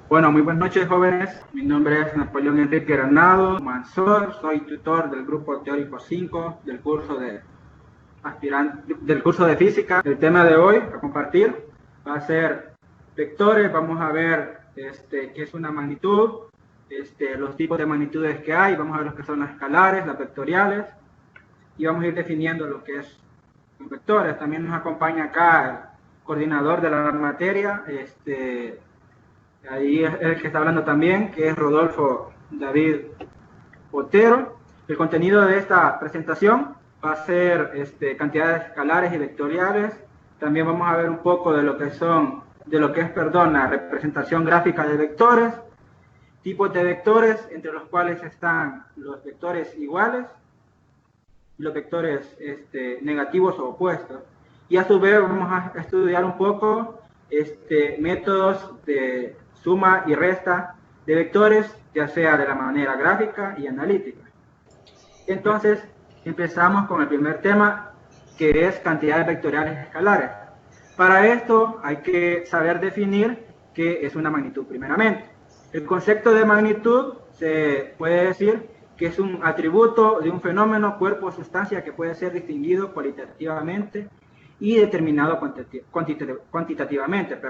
Bueno, muy buenas noches, jóvenes. Mi nombre es Napoleón Enrique Granado Mansor. Soy tutor del grupo teórico 5 del curso de física. El tema de hoy a compartir va a ser vectores. Vamos a ver qué es una magnitud, los tipos de magnitudes que hay. Vamos a ver lo que son las escalares, las vectoriales, y vamos a ir definiendo lo que es los vectores. También nos acompaña acá el coordinador de la materia, ahí es el que está hablando también, que es Rodolfo David Otero. El contenido de esta presentación va a ser cantidades escalares y vectoriales. También vamos a ver un poco de lo que es la representación gráfica de vectores, tipos de vectores, entre los cuales están los vectores iguales y los vectores negativos o opuestos. Y a su vez vamos a estudiar un poco métodos de suma y resta de vectores, ya sea de la manera gráfica y analítica. Entonces, empezamos con el primer tema, que es cantidades vectoriales escalares. Para esto hay que saber definir qué es una magnitud primeramente. El concepto de magnitud se puede decir que es un atributo de un fenómeno, cuerpo o sustancia que puede ser distinguido cualitativamente y determinado cuantitativamente.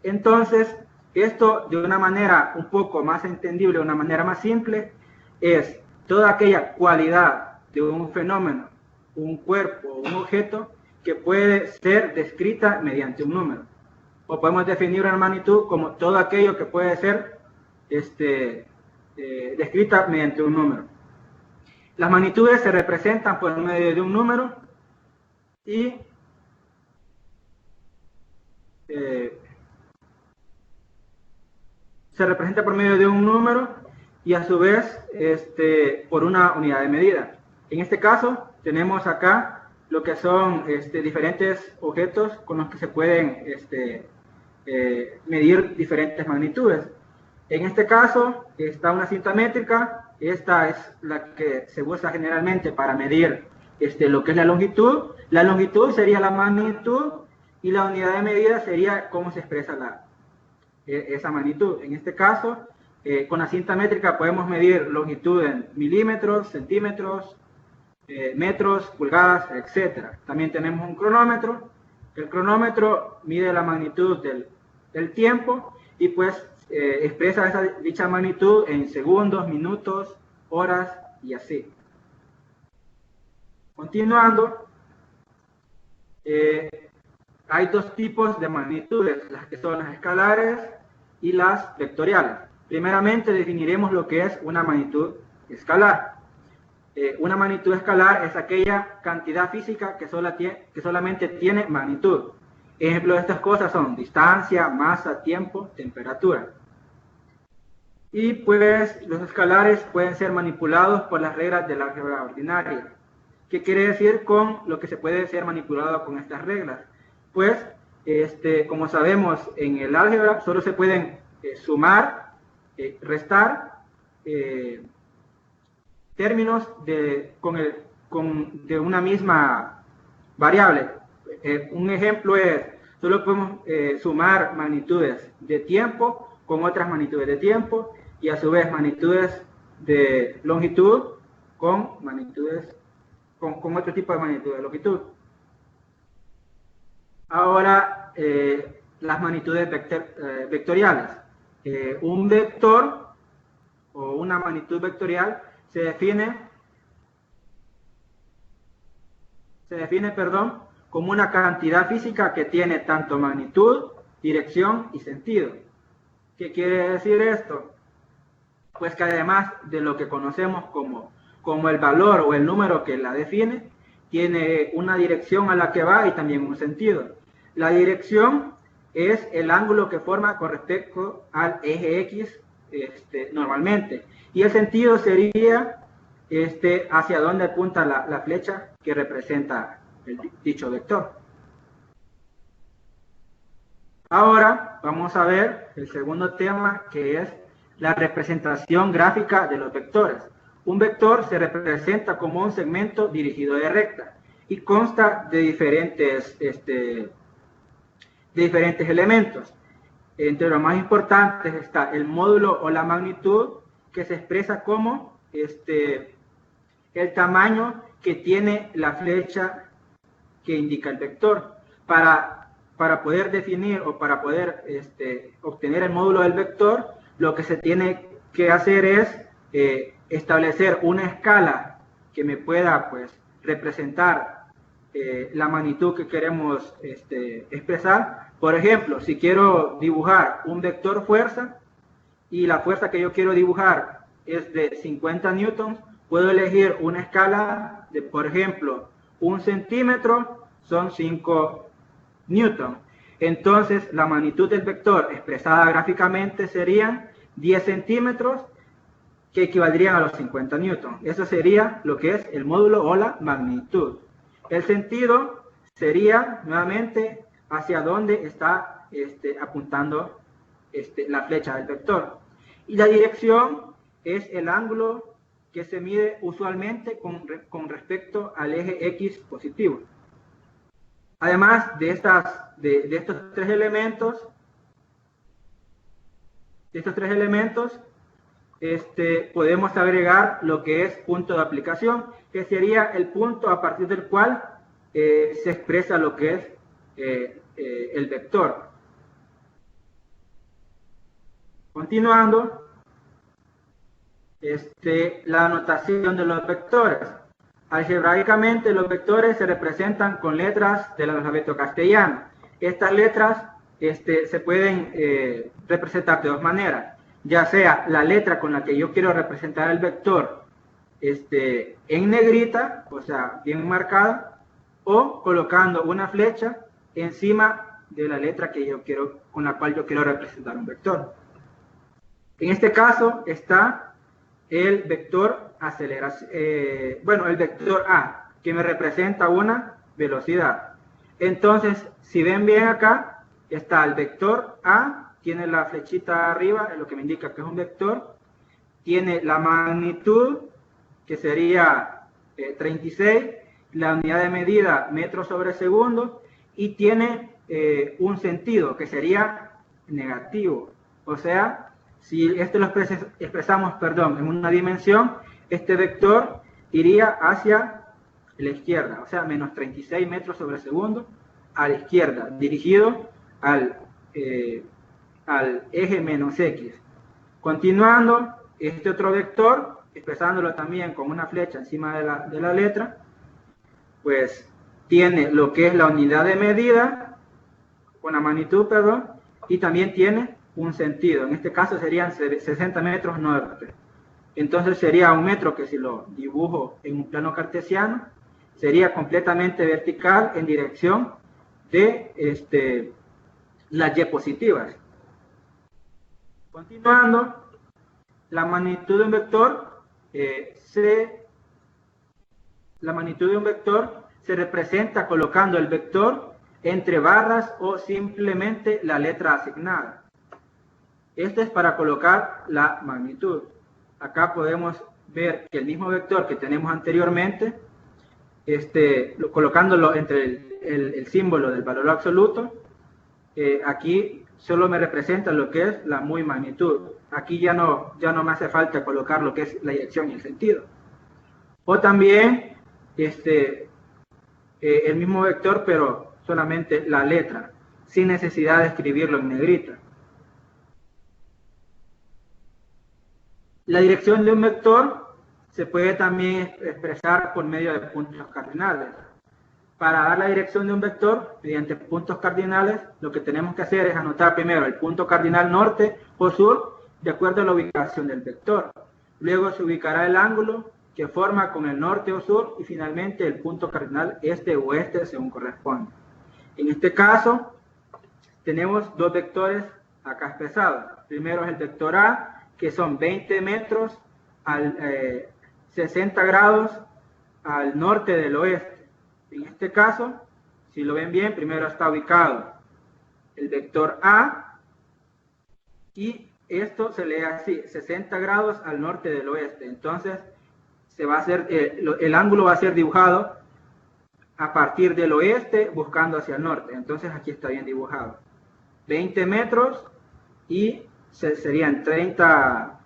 Entonces, esto de una manera un poco más entendible, de una manera más simple, es toda aquella cualidad de un fenómeno, un cuerpo o un objeto que puede ser descrita mediante un número. O podemos definir una magnitud como todo aquello que puede ser descrita mediante un número. Las magnitudes se representan por medio de un número y se representa por medio de un número y a su vez por una unidad de medida. En este caso tenemos acá lo que son diferentes objetos con los que se pueden medir diferentes magnitudes. En este caso está una cinta métrica. Esta es la que se usa generalmente para medir lo que es la longitud. La longitud sería la magnitud y la unidad de medida sería cómo se expresa esa magnitud. En este caso, con la cinta métrica podemos medir longitud en milímetros, centímetros, metros, pulgadas, etc. También tenemos un cronómetro. El cronómetro mide la magnitud del tiempo y pues expresa dicha magnitud en segundos, minutos, horas y así. Continuando, hay dos tipos de magnitudes, las que son las escalares y las vectoriales. Primeramente definiremos lo que es una magnitud escalar. Una magnitud escalar es aquella cantidad física que solamente tiene magnitud. Ejemplo de estas cosas son distancia, masa, tiempo, temperatura. Y pues los escalares pueden ser manipulados por las reglas del álgebra ordinaria. ¿Qué quiere decir con lo que se puede ser manipulado con estas reglas? Pues, como sabemos, en el álgebra solo se pueden sumar, restar términos de una misma variable. Un ejemplo es, solo podemos sumar magnitudes de tiempo con otras magnitudes de tiempo y a su vez magnitudes de longitud con otro tipo de magnitud de longitud. Ahora, las magnitudes vectoriales. Un vector o una magnitud vectorial se define, como una cantidad física que tiene tanto magnitud, dirección y sentido. ¿Qué quiere decir esto? Pues que además de lo que conocemos como el valor o el número que la define, tiene una dirección a la que va y también un sentido. La dirección es el ángulo que forma con respecto al eje X normalmente. Y el sentido sería hacia dónde apunta la flecha que representa dicho vector. Ahora vamos a ver el segundo tema, que es la representación gráfica de los vectores. Un vector se representa como un segmento dirigido de recta y consta de diferentes elementos. Entre los más importantes está el módulo o la magnitud, que se expresa como el tamaño que tiene la flecha que indica el vector. Para poder definir o para poder obtener el módulo del vector, lo que se tiene que hacer es establecer una escala que me pueda pues representar la magnitud que queremos expresar. Por ejemplo, si quiero dibujar un vector fuerza y la fuerza que yo quiero dibujar es de 50 newtons, puedo elegir una escala de, por ejemplo, 1 centímetro son 5 newtons. Entonces, la magnitud del vector expresada gráficamente serían 10 centímetros, que equivaldrían a los 50 newtons. Eso sería lo que es el módulo o la magnitud. El sentido sería, nuevamente, hacia dónde está apuntando la flecha del vector. Y la dirección es el ángulo que se mide usualmente con respecto al eje X positivo. Además de estos tres elementos, podemos agregar lo que es punto de aplicación, que sería el punto a partir del cual se expresa lo que es el vector. Continuando, la notación de los vectores. Algebraicamente, los vectores se representan con letras del alfabeto castellano. Estas letras se pueden representar de dos maneras, ya sea la letra con la que yo quiero representar el vector en negrita, o sea, bien marcada, o colocando una flecha encima de la letra que yo quiero, con la cual yo quiero representar un vector. En este caso está el vector aceleración, el vector A, que me representa una velocidad. Entonces, si ven bien acá, está el vector A, tiene la flechita arriba, es lo que me indica que es un vector, tiene la magnitud, que sería 36, la unidad de medida metros sobre segundo, y tiene un sentido, que sería negativo. O sea, si esto lo expresamos, en una dimensión, este vector iría hacia la izquierda, o sea, menos 36 metros sobre segundo a la izquierda, dirigido al eje menos X. Continuando, este otro vector, expresándolo también con una flecha encima de la letra, pues tiene lo que es la unidad de medida, con la magnitud, y también tiene un sentido. En este caso serían 60 metros norte. Entonces sería un metro que, si lo dibujo en un plano cartesiano, sería completamente vertical en dirección de las Y positivas. Continuando, la magnitud de un vector se representa colocando el vector entre barras o simplemente la letra asignada. Este es para colocar la magnitud. Acá podemos ver que el mismo vector que tenemos anteriormente, colocándolo entre el símbolo del valor absoluto, aquí solo me representa lo que es la muy magnitud. Aquí ya no me hace falta colocar lo que es la dirección y el sentido. O también el mismo vector, pero solamente la letra, sin necesidad de escribirlo en negrita. La dirección de un vector se puede también expresar por medio de puntos cardinales. Para dar la dirección de un vector mediante puntos cardinales, lo que tenemos que hacer es anotar primero el punto cardinal norte o sur de acuerdo a la ubicación del vector. Luego se ubicará el ángulo que forma con el norte o sur, y finalmente el punto cardinal este o oeste según corresponde. En este caso tenemos dos vectores acá expresados. Primero es el vector A, que son 20 metros al 60 grados al norte del oeste. En este caso, si lo ven bien, primero está ubicado el vector A, y esto se lee así, 60 grados al norte del oeste. Entonces, el ángulo va a ser dibujado a partir del oeste buscando hacia el norte. Entonces aquí está bien dibujado. 20 metros y serían 60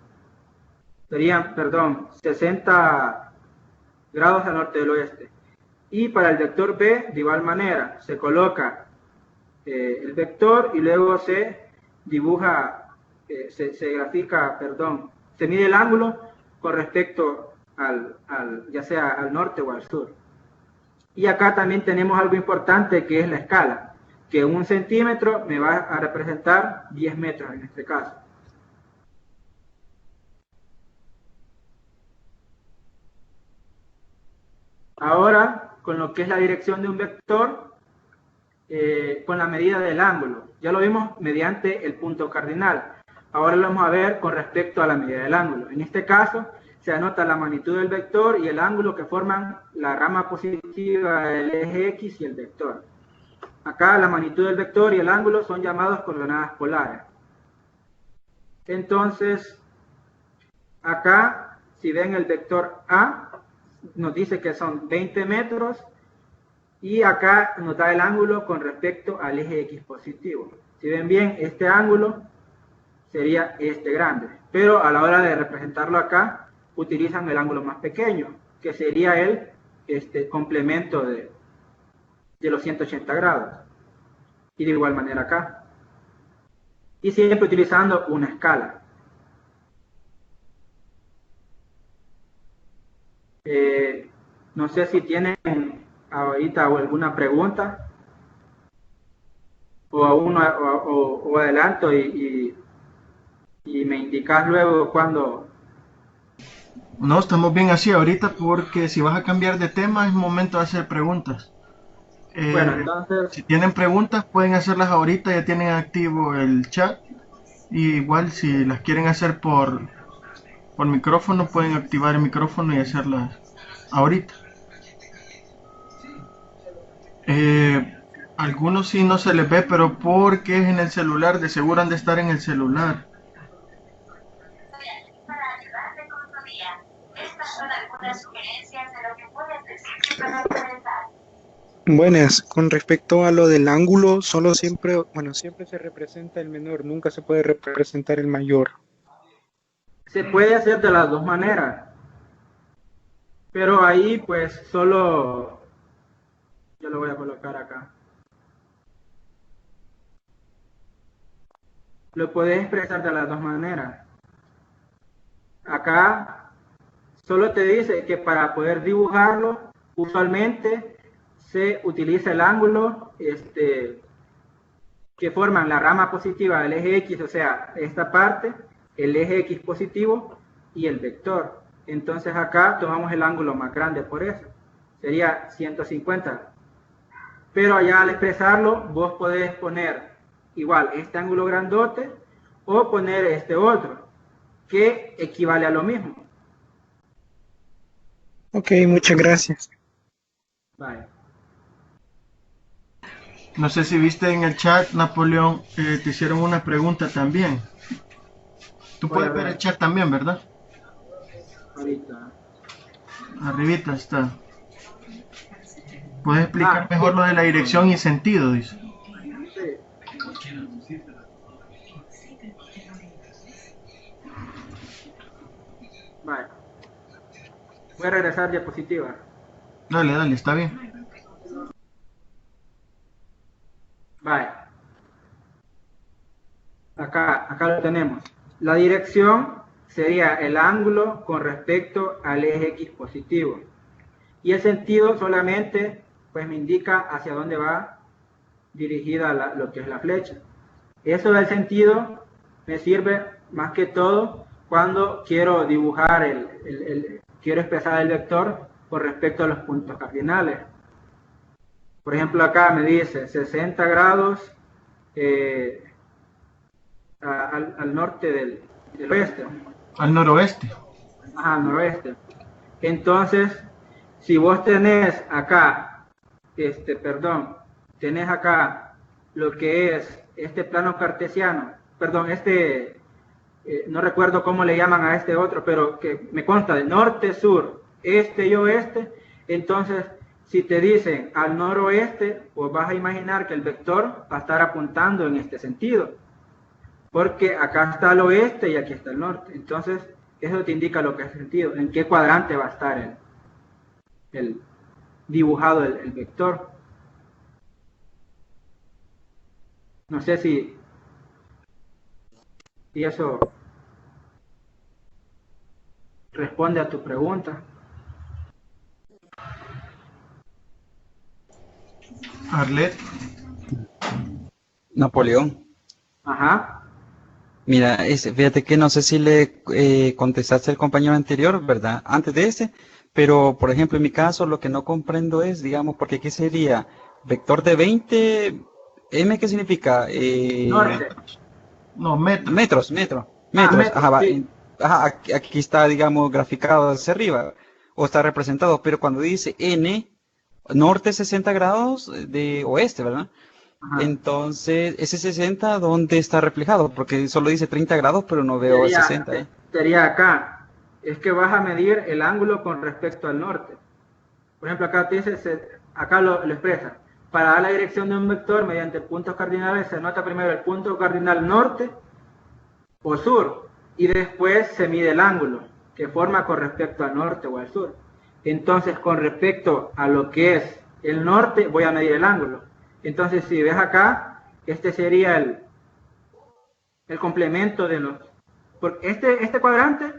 grados al norte del oeste. Y para el vector B, de igual manera, se coloca el vector y luego se dibuja, se grafica, se mide el ángulo con respecto ya sea al norte o al sur. Y acá también tenemos algo importante que es la escala, que 1 centímetro me va a representar 10 metros en este caso. Ahora, con lo que es la dirección de un vector, con la medida del ángulo. Ya lo vimos mediante el punto cardinal. Ahora lo vamos a ver con respecto a la medida del ángulo. En este caso, se anota la magnitud del vector y el ángulo que forman la rama positiva del eje X y el vector. Acá la magnitud del vector y el ángulo son llamados coordenadas polares. Entonces, acá, si ven el vector A, nos dice que son 20 metros y acá nos da el ángulo con respecto al eje X positivo. Si ven bien, este ángulo sería este grande, pero a la hora de representarlo acá, utilizan el ángulo más pequeño, que sería el complemento de los 180 grados. Y de igual manera acá. Y siempre utilizando una escala. No sé si tienen ahorita alguna pregunta o adelanto y me indicas luego cuando. No, estamos bien así ahorita porque si vas a cambiar de tema es momento de hacer preguntas. Bueno, entonces. Si tienen preguntas pueden hacerlas ahorita, ya tienen activo el chat. Y igual si las quieren hacer por micrófono pueden activar el micrófono y hacerlas ahorita. Algunos sí no se les ve, pero porque es en el celular, de seguro han de estar en el celular. Para ayudarte con tu día. Estas son algunas sugerencias de lo que puedes decir para comenzar. Buenas, con respecto a lo del ángulo, siempre se representa el menor, nunca se puede representar el mayor. Se puede hacer de las dos maneras, pero ahí pues solo, yo lo voy a colocar acá. Lo puedes expresar de las dos maneras. Acá solo te dice que para poder dibujarlo, usualmente se utiliza el ángulo que forman la rama positiva del eje X, o sea, esta parte, el eje X positivo y el vector. Entonces acá tomamos el ángulo más grande por eso, sería 150. Pero allá al expresarlo, vos podés poner igual este ángulo grandote o poner este otro, que equivale a lo mismo. Ok, muchas gracias. Vale. No sé si viste en el chat, Napoleón, te hicieron una pregunta también. Tú puedes ver el chat también, ¿verdad? Ahorita. Arribita está. ¿Puedes explicar mejor lo de la dirección y sentido? Dice. Sí. Vale. Voy a regresar diapositiva. Dale, está bien. Vale. Acá lo tenemos. La dirección sería el ángulo con respecto al eje X positivo. Y el sentido solamente pues me indica hacia dónde va dirigida lo que es la flecha. Eso del sentido me sirve más que todo cuando quiero dibujar, quiero expresar el vector con respecto a los puntos cardinales. Por ejemplo, acá me dice 60 grados al norte del oeste. Al noroeste. Ajá, al noroeste. Entonces, si vos tenés acá, tenés acá lo que es este plano cartesiano, no recuerdo cómo le llaman a este otro, pero que me consta de norte, sur, este y oeste. Entonces, si te dicen al noroeste, pues vas a imaginar que el vector va a estar apuntando en este sentido. porque acá está el oeste y aquí está el norte. Entonces, eso te indica lo que es sentido, en qué cuadrante va a estar el dibujado el vector. No sé si eso responde a tu pregunta. Arlet, Napoleón. Ajá. Mira, fíjate que no sé si le contestaste al compañero anterior, ¿verdad? Antes de ese, pero por ejemplo en mi caso lo que no comprendo es, digamos, porque aquí sería vector de 20, M, ¿qué significa? Norte. no, metros. Metros, Metros, ajá, sí. ajá, aquí está, digamos, graficado hacia arriba, o está representado, pero cuando dice N, norte 60 grados de oeste, ¿verdad? Ajá. Entonces, ese 60, ¿dónde está reflejado? Porque solo dice 30 grados, pero no veo Sería, 60. sería acá. Es que vas a medir el ángulo con respecto al norte. Por ejemplo, acá te dice, acá lo expresa. Para dar la dirección de un vector mediante puntos cardinales se nota primero el punto cardinal norte o sur y después se mide el ángulo que forma con respecto al norte o al sur. Entonces, con respecto a lo que es el norte, voy a medir el ángulo. Entonces, si ves acá, este sería el complemento de los... Porque este cuadrante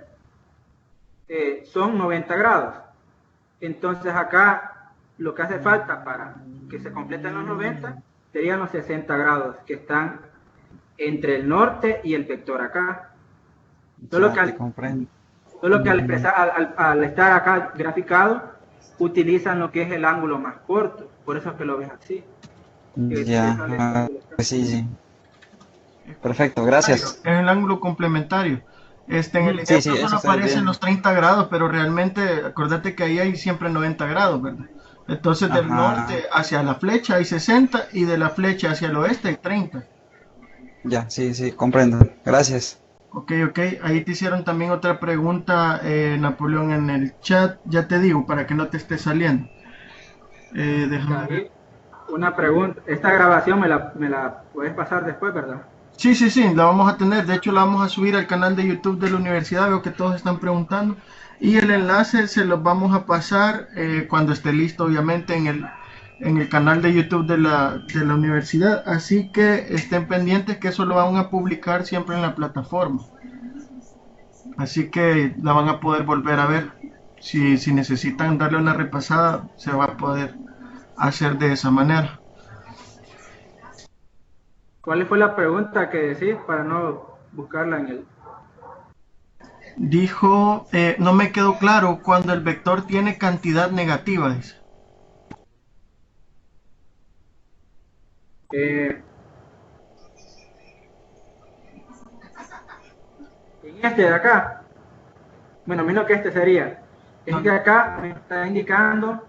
son 90 grados. Entonces acá lo que hace falta para que se completen los 90 serían los 60 grados que están entre el norte y el vector acá. Solo Ya que te al, comprendo. solo que Ujú. al estar acá graficado, utilizan lo que es el ángulo más corto. Por eso es que lo ves así. Que te Ya, sale este ángulo acá. pues sí, sí. Es Perfecto, complementario, gracias. es el ángulo complementario. En el Sí, sí, ejemplo solo eso está aparecen bien. los 30 grados, pero realmente acordate que ahí hay siempre 90 grados, ¿verdad? Entonces del Ajá, norte hacia la flecha hay 60 y de la flecha hacia el oeste hay 30. ya, sí, sí, comprendo. Gracias. Ok, ok. Ahí te hicieron también otra pregunta, Napoleón, en el chat. Ya te digo, para que no te esté saliendo. Déjame ver. David, una pregunta. Esta grabación me la puedes pasar después, ¿verdad? Sí, sí, sí, la vamos a tener. De hecho, la vamos a subir al canal de YouTube de la universidad. Veo que todos están preguntando. Y el enlace se los vamos a pasar cuando esté listo, obviamente, en el canal de YouTube de la universidad. Así que estén pendientes que eso lo van a publicar siempre en la plataforma. Así que la van a poder volver a ver. Si necesitan darle una repasada, se va a poder hacer de esa manera. ¿Cuál fue la pregunta que decís para no buscarla en el... Dijo, no me quedó claro cuando el vector tiene cantidad negativa, dice. Eh, en este de acá, bueno, menos que este sería, es No, que acá me está indicando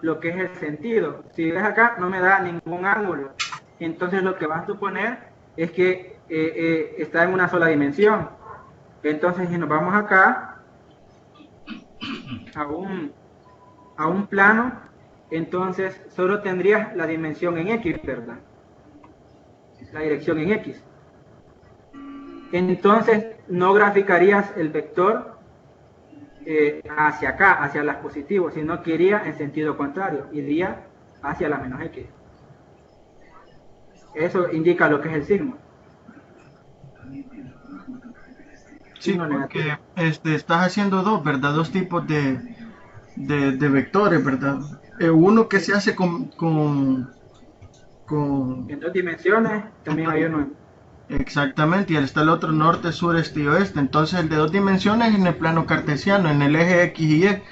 lo que es el sentido. Si ves acá, no me da ningún ángulo. Entonces lo que vas a suponer es que está en una sola dimensión. Entonces si nos vamos acá a un plano, entonces solo tendrías la dimensión en X, ¿verdad? La dirección en X. Entonces no graficarías el vector hacia acá, hacia las positivos, sino que iría en sentido contrario, iría hacia la menos X. Eso indica lo que es el signo, sí, signo negativo. porque estás haciendo dos, ¿verdad? Dos tipos de vectores, ¿verdad? Uno que se hace con En dos dimensiones también hay uno. exactamente, y está el otro norte, sur, este y oeste. Entonces el de dos dimensiones en el plano cartesiano, en el eje X y Y.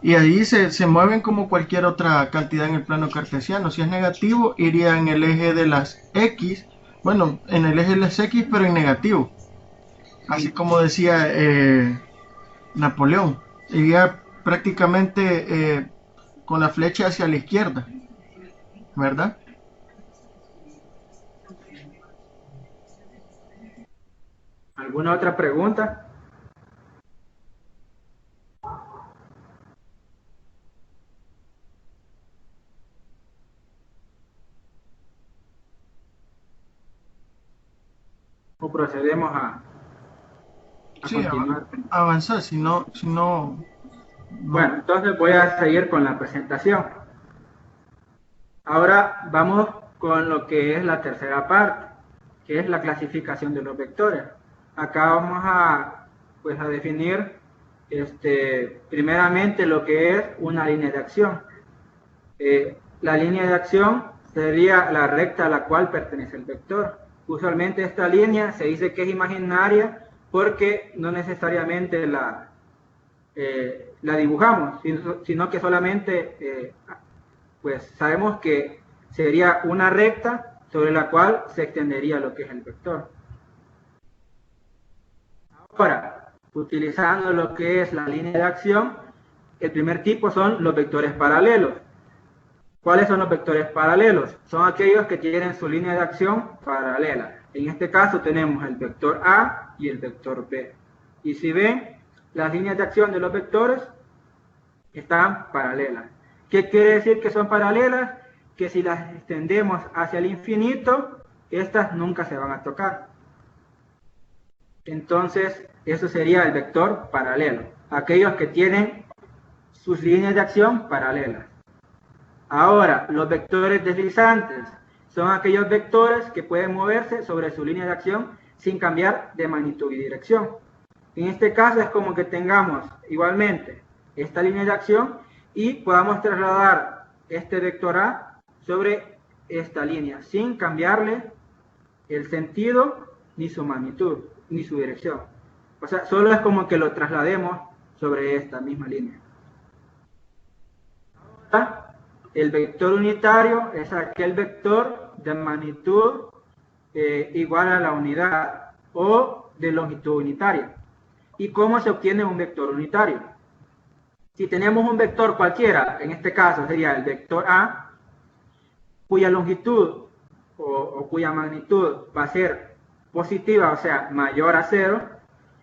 Y ahí se mueven como cualquier otra cantidad en el plano cartesiano. Si es negativo, iría en el eje de las X. Bueno, en el eje de las X, pero en negativo. Así como decía Napoleón. Iría prácticamente con la flecha hacia la izquierda, ¿verdad? ¿Alguna otra pregunta? O o procedemos a Sí, continuar. avanzar, si no, no. Bueno, entonces voy a seguir con la presentación. Ahora vamos con lo que es la tercera parte, que es la clasificación de los vectores. Acá vamos a, pues, a definir primeramente lo que es una línea de acción. La línea de acción sería la recta a la cual pertenece el vector. Usualmente esta línea se dice que es imaginaria porque no necesariamente la dibujamos, sino que solamente pues sabemos que sería una recta sobre la cual se extendería lo que es el vector. Ahora, utilizando lo que es la línea de acción, el primer tipo son los vectores paralelos. ¿Cuáles son los vectores paralelos? Son aquellos que tienen su línea de acción paralela. En este caso tenemos el vector A y el vector B. Y si ven, las líneas de acción de los vectores están paralelas. ¿Qué quiere decir que son paralelas? Que si las extendemos hacia el infinito, estas nunca se van a tocar. Entonces, eso sería el vector paralelo. Aquellos que tienen sus líneas de acción paralelas. Ahora, los vectores deslizantes son aquellos vectores que pueden moverse sobre su línea de acción sin cambiar de magnitud y dirección. En este caso es como que tengamos igualmente esta línea de acción y podamos trasladar este vector A sobre esta línea sin cambiarle el sentido ni su magnitud ni su dirección. O sea, solo es como que lo traslademos sobre esta misma línea. Ahora, el vector unitario es aquel vector de magnitud igual a la unidad o de longitud unitaria. ¿Y cómo se obtiene un vector unitario? Si tenemos un vector cualquiera, en este caso sería el vector A, cuya longitud o cuya magnitud va a ser positiva, o sea, mayor a 0,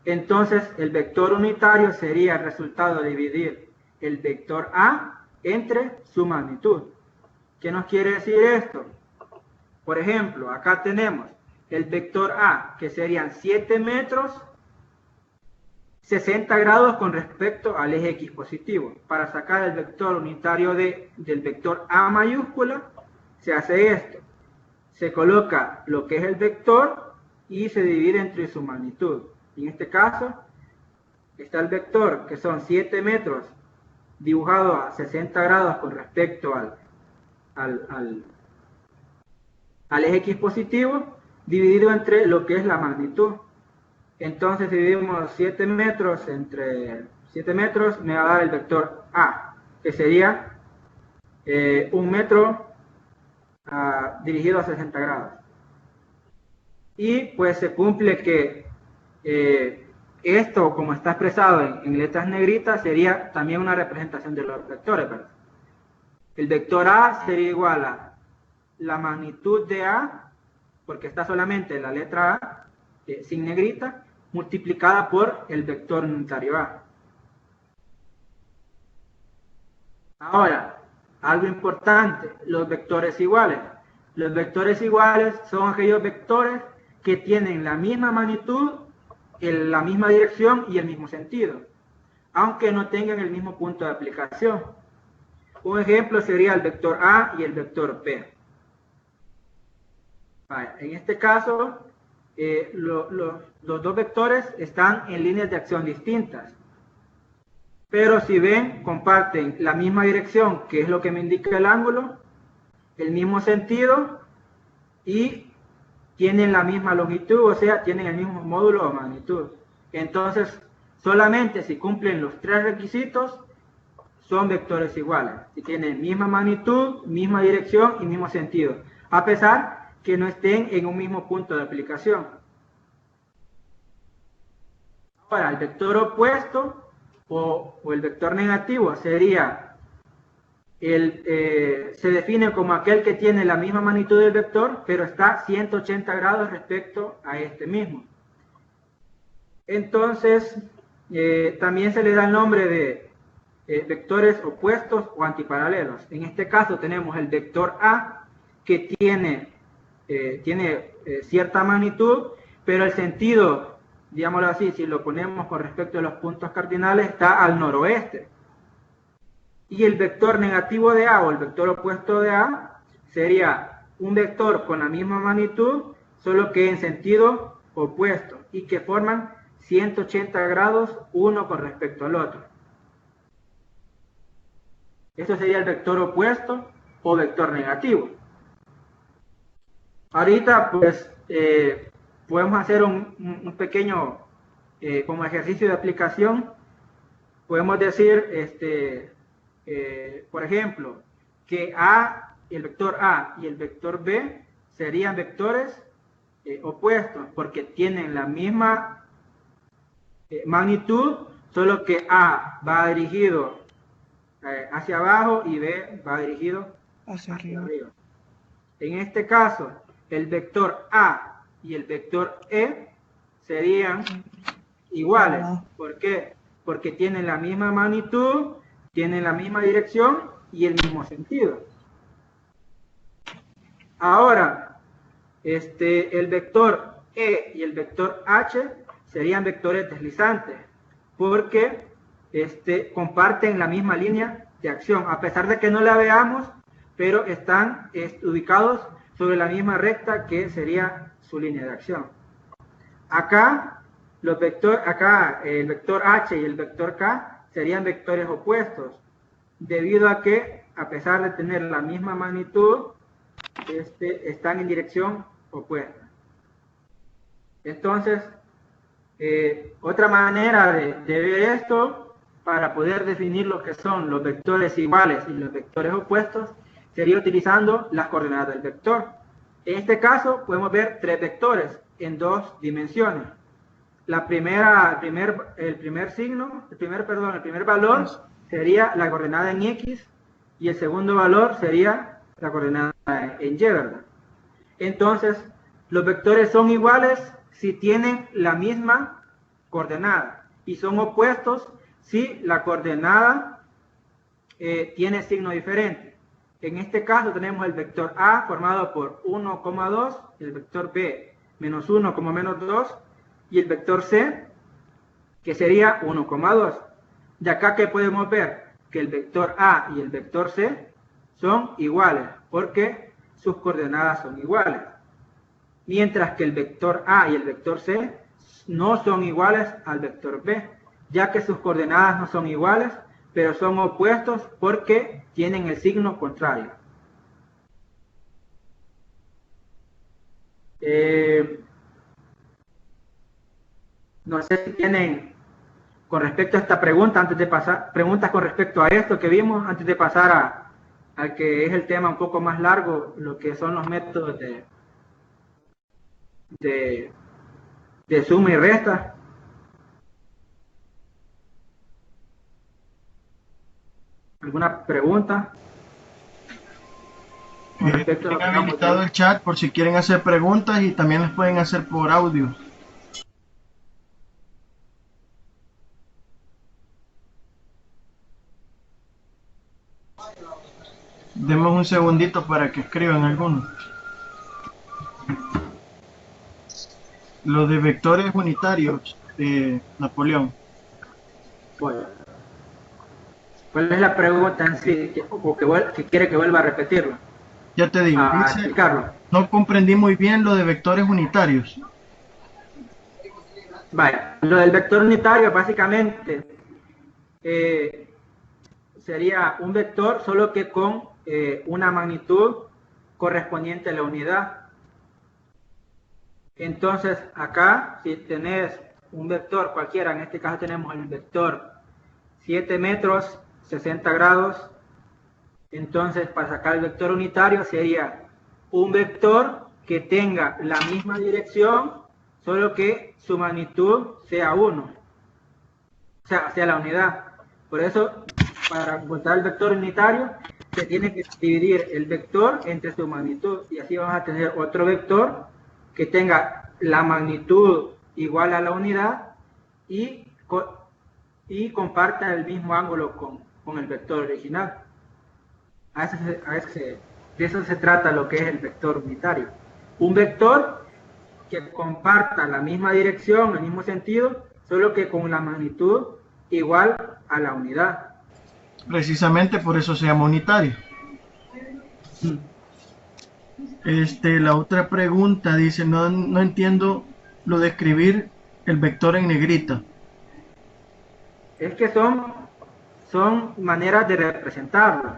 entonces el vector unitario sería el resultado de dividir el vector A entre su magnitud. ¿Qué nos quiere decir esto? Por ejemplo, acá tenemos el vector A, que serían 7 metros, 60 grados con respecto al eje X positivo. Para sacar el vector unitario del vector A mayúscula, se hace esto. Se coloca lo que es el vector y se divide entre su magnitud. En este caso, está el vector, que son 7 metros, dibujado a 60 grados con respecto al eje X positivo, dividido entre lo que es la magnitud. Entonces, si dividimos 7 metros entre 7 metros, me va a dar el vector A, que sería 1 metro dirigido a 60 grados. Y pues se cumple que esto, como está expresado en letras negritas, sería también una representación de los vectores, ¿verdad? El vector A sería igual a la magnitud de A, porque está solamente la letra A, sin negrita, multiplicada por el vector unitario A. Ahora, algo importante, los vectores iguales. Los vectores iguales son aquellos vectores que tienen la misma magnitud, la misma dirección y el mismo sentido, aunque no tengan el mismo punto de aplicación. Un ejemplo sería el vector A y el vector P. Vale, en este caso, los dos vectores están en líneas de acción distintas, pero si ven, comparten la misma dirección, que es lo que me indica el ángulo, el mismo sentido y tienen la misma longitud, o sea, tienen el mismo módulo o magnitud. Entonces, solamente si cumplen los 3 requisitos, son vectores iguales. Si tienen misma magnitud, misma dirección y mismo sentido, a pesar que no estén en un mismo punto de aplicación. Ahora, el vector opuesto o el vector negativo sería se define como aquel que tiene la misma magnitud del vector, pero está 180 grados respecto a este mismo. Entonces, también se le da el nombre de vectores opuestos o antiparalelos. En este caso tenemos el vector A, que tiene cierta magnitud, pero el sentido, digámoslo así, si lo ponemos con respecto a los puntos cardinales, está al noroeste. Y el vector negativo de A o el vector opuesto de A sería un vector con la misma magnitud, solo que en sentido opuesto, y que forman 180 grados uno con respecto al otro. Esto sería el vector opuesto o vector negativo. Ahorita, pues, podemos hacer un pequeño, como ejercicio de aplicación, podemos decir, por ejemplo, que el vector A y el vector B serían vectores opuestos, porque tienen la misma magnitud, solo que A va dirigido hacia abajo y B va dirigido Hacia arriba. En este caso, el vector A y el vector E serían iguales. ¿Por qué? Porque tienen la misma magnitud, tienen la misma dirección y el mismo sentido. Ahora, el vector E y el vector H serían vectores deslizantes, porque comparten la misma línea de acción, a pesar de que no la veamos, pero están ubicados sobre la misma recta que sería su línea de acción. Acá, el vector H y el vector K serían vectores opuestos, debido a que, a pesar de tener la misma magnitud, están en dirección opuesta. Entonces, otra manera de ver esto, para poder definir lo que son los vectores iguales y los vectores opuestos, sería utilizando las coordenadas del vector. En este caso, podemos ver tres vectores en dos dimensiones. El primer valor sería la coordenada en X, y el segundo valor sería la coordenada en Y, ¿verdad? Entonces, los vectores son iguales si tienen la misma coordenada, y son opuestos si la coordenada tiene signo diferente. En este caso tenemos el vector A formado por 1,2, el vector B menos 1 como menos 2, y el vector C, que sería 1,2. De acá que podemos ver que el vector A y el vector C son iguales, porque sus coordenadas son iguales. Mientras que el vector A y el vector C no son iguales al vector B, ya que sus coordenadas no son iguales, pero son opuestos porque tienen el signo contrario. No sé si tienen con respecto a esta pregunta, preguntas con respecto a esto que vimos, antes de pasar a que es el tema un poco más largo, lo que son los métodos de suma y resta. ¿Alguna pregunta? Con respecto a lo que Tienen estamos habilitado viendo. el chat por si quieren hacer preguntas, y también las pueden hacer por audio. Demos un segundito para que escriban algunos. Lo de vectores unitarios, Napoleón. Bueno, ¿cuál es la pregunta en sí? Que quiere que vuelva a repetirlo, Ya te digo, a dice, explicarlo. no comprendí muy bien lo de vectores unitarios. Vaya, lo del vector unitario básicamente sería un vector, solo que con una magnitud correspondiente a la unidad. Entonces acá, si tenés un vector cualquiera, en este caso tenemos el vector 7 metros 60 grados, entonces para sacar el vector unitario sería un vector que tenga la misma dirección, solo que su magnitud sea 1, o sea la unidad. Por eso, para encontrar el vector unitario, se tiene que dividir el vector entre su magnitud, y así vamos a tener otro vector que tenga la magnitud igual a la unidad y comparta el mismo ángulo con el vector original. De eso se trata lo que es el vector unitario. Un vector que comparta la misma dirección, el mismo sentido, solo que con la magnitud igual a la unidad. Precisamente por eso se llama unitario. La otra pregunta dice, no entiendo lo de escribir el vector en negrita. Es que son maneras de representarlo.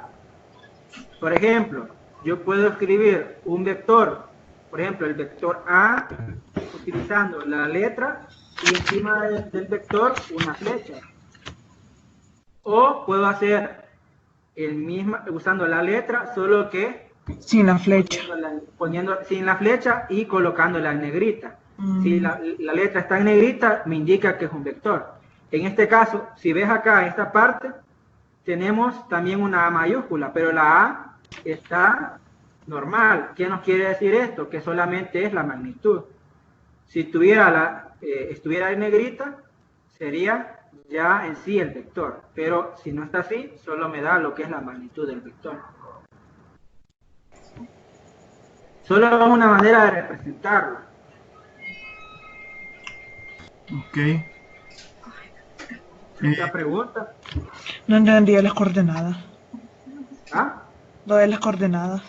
Por ejemplo, yo puedo escribir un vector, por ejemplo, el vector A, utilizando la letra y encima del vector una flecha. O puedo hacer el mismo usando la letra, solo que sin la flecha. Poniendo sin la flecha y colocándola en negrita. Si la letra está en negrita, me indica que es un vector. En este caso, si ves acá esta parte, tenemos también una A mayúscula, pero la A está normal. ¿Qué nos quiere decir esto? Que solamente es la magnitud. Si estuviera en negrita, sería ya en sí el vector. Pero si no está así, solo me da lo que es la magnitud del vector. Solo es una manera de representarlo. Ok. ¿Esta pregunta? No entendí las coordenadas. ¿Ah? Lo de las coordenadas.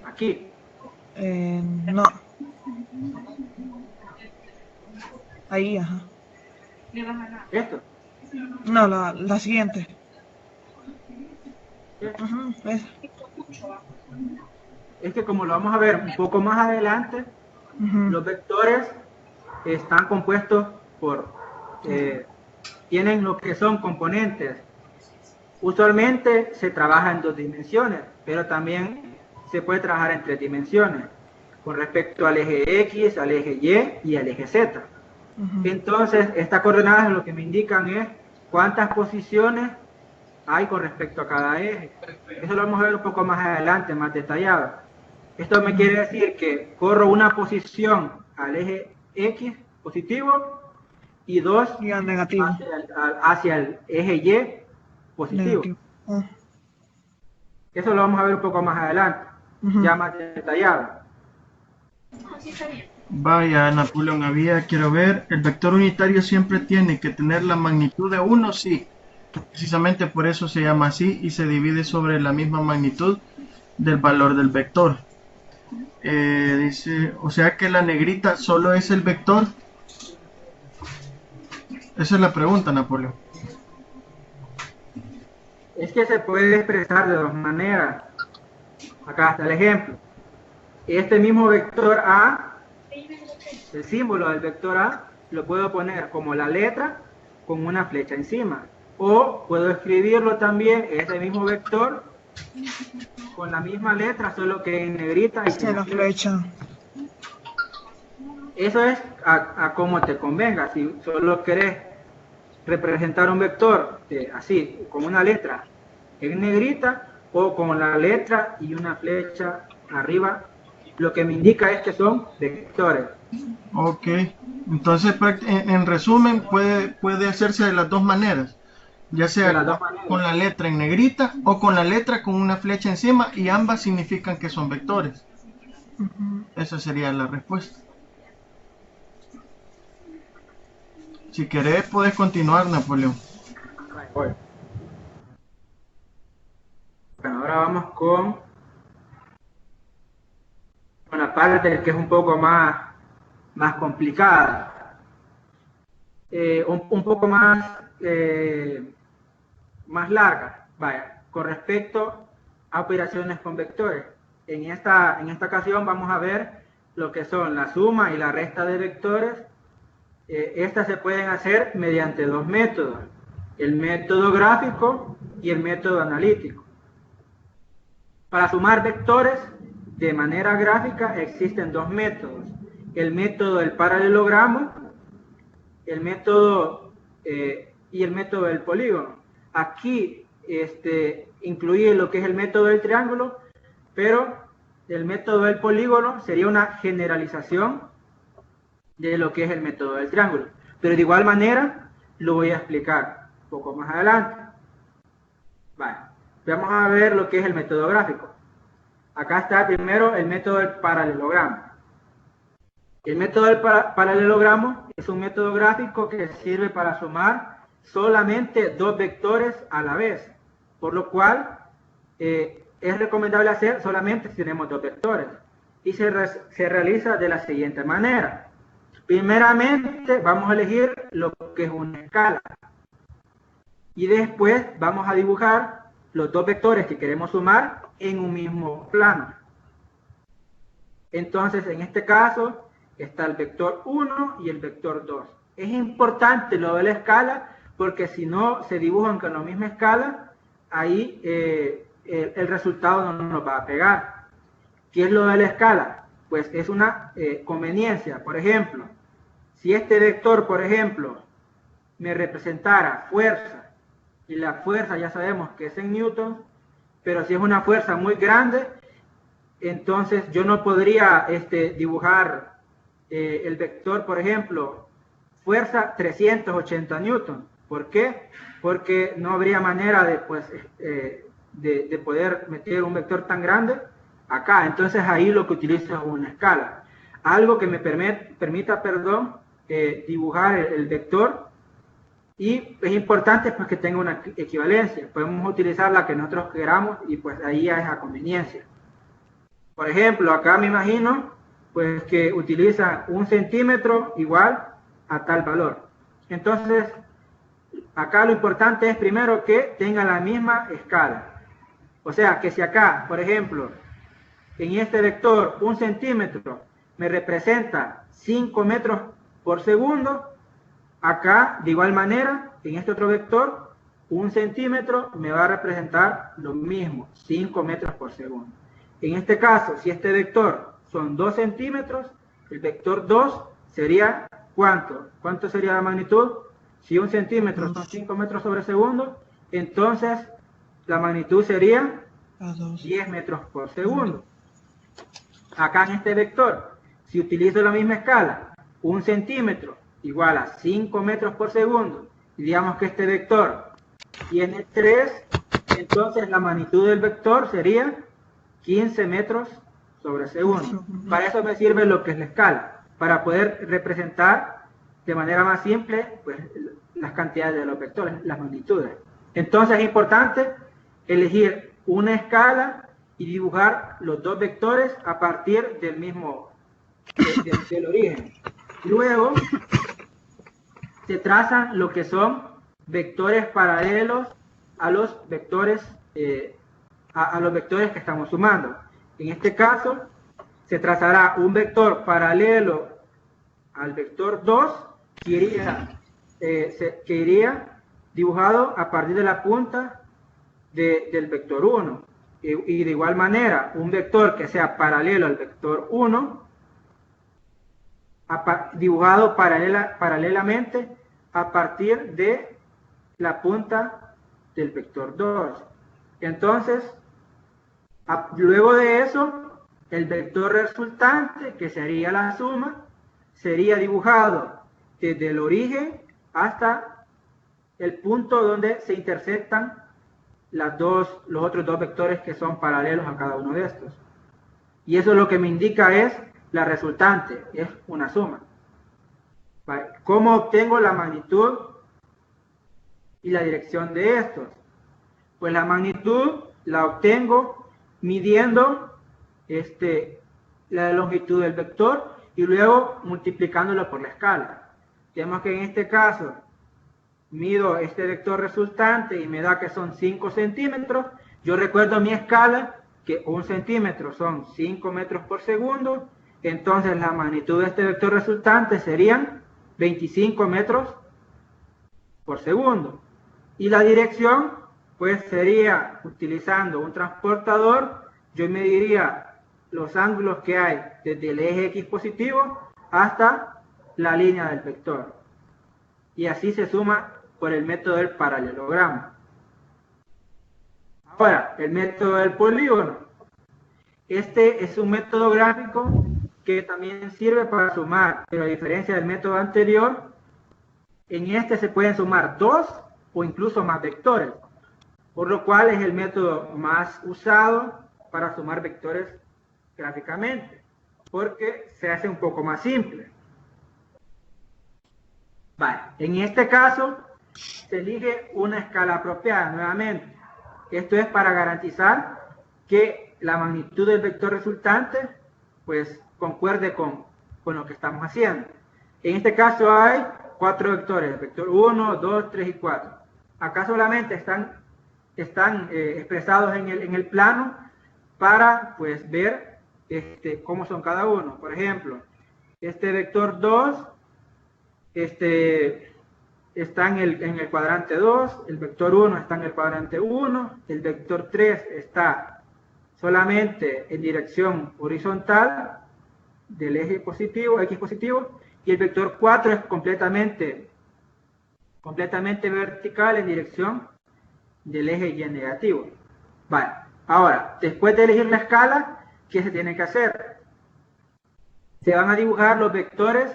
Aquí. No. Ahí, ajá. ¿Esto? No, la siguiente. Ajá, esa. Es que como lo vamos a ver un poco más adelante, los vectores están compuestos por, tienen lo que son componentes. Usualmente se trabaja en 2 dimensiones, pero también se puede trabajar en 3 dimensiones, con respecto al eje X, al eje Y y al eje Z. Entonces, estas coordenadas lo que me indican es cuántas posiciones hay con respecto a cada eje. Eso lo vamos a ver un poco más adelante, más detallado. Esto me quiere decir que corro una posición al eje X positivo y 2 negativo. hacia el eje Y positivo. Eso lo vamos a ver un poco más adelante, ya más detallado. Vaya, Napoleón, quiero ver, el vector unitario siempre tiene que tener la magnitud de 1, sí. Precisamente por eso se llama así y se divide sobre la misma magnitud del valor del vector. Dice, o sea que la negrita solo es el vector. Esa es la pregunta, Napoleón. Es que se puede expresar de 2 maneras. Acá está el ejemplo. Este mismo vector A, el símbolo del vector A, lo puedo poner como la letra con una flecha encima. O puedo escribirlo también, ese mismo vector, con la misma letra, solo que en negrita y sin la flecha. Eso es a cómo te convenga. Si solo querés representar un vector así, con una letra en negrita, o con la letra y una flecha arriba, lo que me indica es que son vectores. Ok, entonces en resumen puede hacerse de las 2 maneras, ya sea con la letra en negrita o con la letra con una flecha encima, y ambas significan que son vectores. Esa sería la respuesta. Si querés puedes continuar, Napoleón. Bueno, ahora vamos con una parte que es un poco más complicada, un poco más larga, vaya, con respecto a operaciones con vectores. En esta ocasión vamos a ver lo que son la suma y la resta de vectores. Estas se pueden hacer mediante 2 métodos, el método gráfico y el método analítico. Para sumar vectores de manera gráfica existen 2 métodos, el método del paralelogramo, el método y el método del polígono. Aquí incluye lo que es el método del triángulo, pero el método del polígono sería una generalización de lo que es el método del triángulo. Pero de igual manera lo voy a explicar un poco más adelante. Vale. Vamos a ver lo que es el método gráfico. Acá está primero el método del paralelogramo. El método del paralelogramo es un método gráfico que sirve para sumar solamente dos vectores a la vez, por lo cual es recomendable hacer solamente si tenemos dos vectores. Y se realiza de la siguiente manera. Primeramente vamos a elegir lo que es una escala. Y después vamos a dibujar los dos vectores que queremos sumar en un mismo plano. Entonces, en este caso, está el vector 1 y el vector 2. Es importante lo de la escala, porque si no se dibujan con la misma escala, ahí el resultado no nos va a pegar. ¿Qué es lo de la escala? Pues es una conveniencia. Por ejemplo, si este vector, por ejemplo, me representara fuerza, y la fuerza ya sabemos que es en newton, pero si es una fuerza muy grande, entonces yo no podría dibujar el vector, por ejemplo, fuerza 380 newton. ¿Por qué? Porque no habría manera de poder meter un vector tan grande acá. Entonces ahí lo que utilizo es una escala. Algo que me permita dibujar el vector. Y es importante pues que tenga una equivalencia. Podemos utilizar la que nosotros queramos y pues ahí ya es a conveniencia. Por ejemplo, acá me imagino pues que utiliza 1 centímetro igual a tal valor. Entonces, acá lo importante es primero que tenga la misma escala. O sea, que si acá, por ejemplo, en este vector 1 centímetro me representa 5 metros por segundo, acá, de igual manera, en este otro vector, 1 centímetro me va a representar lo mismo, 5 metros por segundo. En este caso, si este vector son 2 centímetros, el vector 2 sería, ¿cuánto? ¿Cuánto sería la magnitud? Si 1 centímetro son 5 metros sobre segundo, entonces la magnitud sería 10 metros por segundo. Acá en este vector, si utilizo la misma escala, 1 centímetro igual a 5 metros por segundo, y digamos que este vector tiene 3, entonces la magnitud del vector sería 15 metros sobre segundo. Para eso me sirve lo que es la escala, para poder representar de manera más simple pues, las cantidades de los vectores, las magnitudes. Entonces es importante elegir una escala y dibujar los dos vectores a partir del mismo, del origen. Luego se trazan lo que son vectores paralelos a los vectores que estamos sumando. En este caso se trazará un vector paralelo al vector 2 que iría dibujado a partir de la punta del vector 1, y de igual manera un vector que sea paralelo al vector 1 dibujado paralelamente a partir de la punta del vector 2. Entonces, luego de eso, el vector resultante, que sería la suma, sería dibujado desde el origen hasta el punto donde se intersectan los otros dos vectores que son paralelos a cada uno de estos. Y eso lo que me indica es la resultante, es una suma. ¿Cómo obtengo la magnitud y la dirección de estos? Pues la magnitud la obtengo midiendo la longitud del vector y luego multiplicándolo por la escala. Tenemos que en este caso mido este vector resultante y me da que son 5 centímetros. Yo recuerdo mi escala, que 1 centímetro son 5 metros por segundo. Entonces la magnitud de este vector resultante serían 25 metros por segundo. Y la dirección, pues sería, utilizando un transportador, yo mediría los ángulos que hay desde el eje X positivo hasta la línea del vector. Y así se suma por el método del paralelogramo. Ahora, el método del polígono. Este es un método gráfico que también sirve para sumar, pero a diferencia del método anterior, en este se pueden sumar 2 o incluso más vectores, por lo cual es el método más usado para sumar vectores gráficamente, porque se hace un poco más simple. Vale, en este caso se elige una escala apropiada nuevamente. Esto es para garantizar que la magnitud del vector resultante pues concuerde con lo que estamos haciendo. En este caso hay 4 vectores, el vector 1, 2, 3 y 4. Acá solamente están expresados en el plano para pues ver cómo son cada uno. Por ejemplo, este vector 2 está en el cuadrante 2, el vector 1 está en el cuadrante 1, el vector 3 está solamente en dirección horizontal del eje positivo, X positivo, y el vector 4 es completamente vertical en dirección del eje Y negativo. Vale, ahora, después de elegir la escala, ¿qué se tiene que hacer? Se van a dibujar los vectores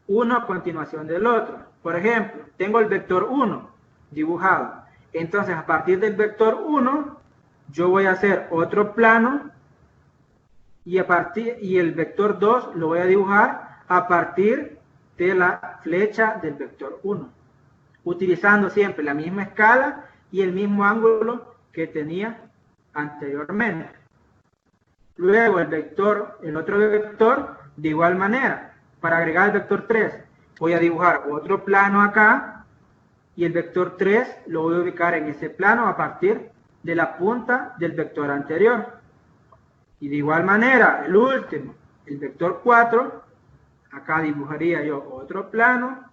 uno a continuación del otro. Por ejemplo, tengo el vector 1 dibujado. Entonces, a partir del vector 1, yo voy a hacer otro plano y el vector 2 lo voy a dibujar a partir de la flecha del vector 1, utilizando siempre la misma escala y el mismo ángulo que tenía anteriormente. Luego el otro vector, de igual manera, para agregar el vector 3, voy a dibujar otro plano acá y el vector 3 lo voy a ubicar en ese plano a partir de la punta del vector anterior. Y de igual manera, el último, el vector 4, acá dibujaría yo otro plano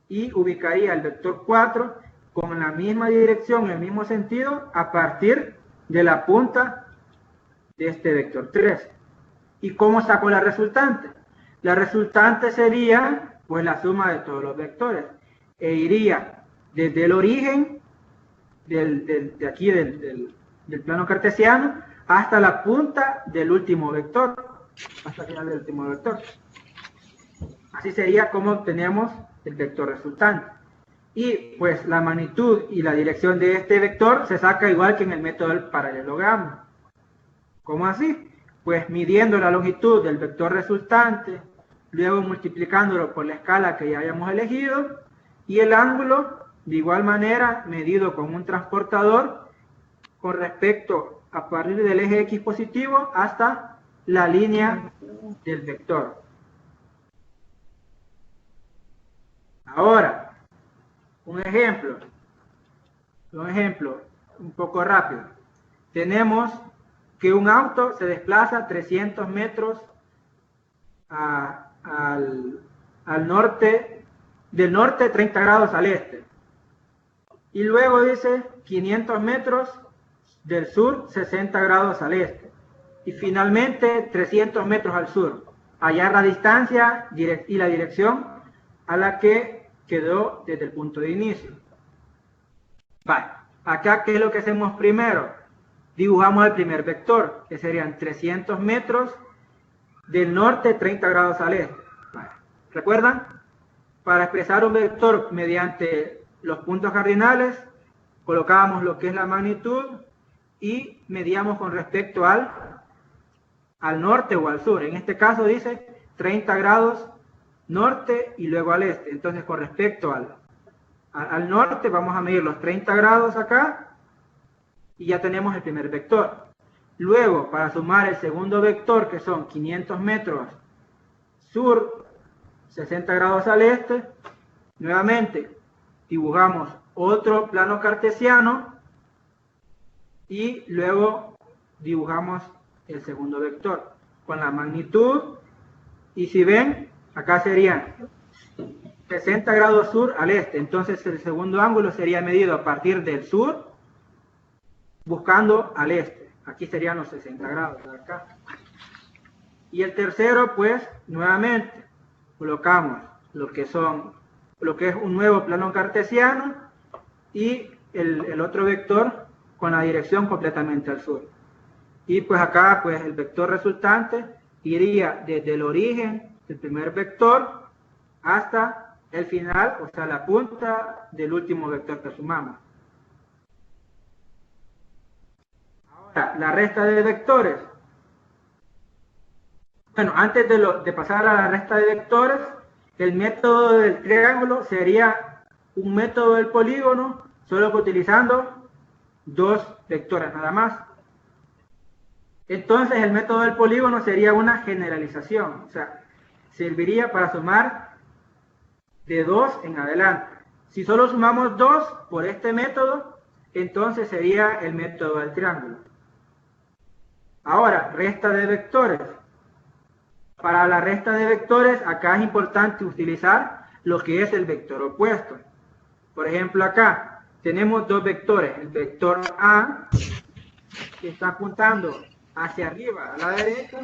y ubicaría el vector 4 con la misma dirección, el mismo sentido, a partir de la punta de este vector 3. ¿Y cómo saco la resultante? La resultante sería pues la suma de todos los vectores e iría desde el origen del plano cartesiano hasta la punta del último vector, hasta el final del último vector. Así sería como obtenemos el vector resultante. Y pues la magnitud y la dirección de este vector se saca igual que en el método del paralelogramo. ¿Cómo así? Pues midiendo la longitud del vector resultante, luego multiplicándolo por la escala que ya hayamos elegido, y el ángulo, de igual manera, medido con un transportador con respecto a partir del eje X positivo hasta la línea del vector. Ahora, un ejemplo un poco rápido. Tenemos que un auto se desplaza 300 metros al norte, del norte 30 grados al este. Y luego dice 500 metros del sur 60 grados al este. Y finalmente 300 metros al sur. Hallar la distancia y la dirección a la que quedó desde el punto de inicio. Vale, acá ¿qué es lo que hacemos primero? Dibujamos el primer vector, que serían 300 metros del norte 30 grados al este. Vale. ¿Recuerdan? Para expresar un vector mediante los puntos cardinales, colocábamos lo que es la magnitud y medíamos con respecto al norte o al sur. En este caso dice 30 grados norte y luego al este. Entonces con respecto al norte vamos a medir los 30 grados acá y ya tenemos el primer vector. Luego, para sumar el segundo vector, que son 500 metros sur, 60 grados al este, nuevamente dibujamos otro plano cartesiano y luego dibujamos el segundo vector con la magnitud, y si ven, acá serían 60 grados sur al este. Entonces el segundo ángulo sería medido a partir del sur buscando al este. Aquí serían los 60 grados de acá. Y el tercero, pues nuevamente colocamos lo que es un nuevo plano cartesiano y el otro vector con la dirección completamente al sur. Y pues acá pues el vector resultante iría desde el origen del primer vector hasta el final, o sea, la punta del último vector que sumamos. Ahora, la resta de vectores. Bueno, antes de pasar a la resta de vectores, el método del triángulo sería un método del polígono, solo que utilizando dos vectores nada más. Entonces el método del polígono sería una generalización, o sea, serviría para sumar de 2 en adelante. Si solo sumamos 2 por este método, entonces sería el método del triángulo. Ahora, resta de vectores. Para la resta de vectores, acá es importante utilizar lo que es el vector opuesto. Por ejemplo, acá tenemos dos vectores. El vector A, que está apuntando hacia arriba a la derecha,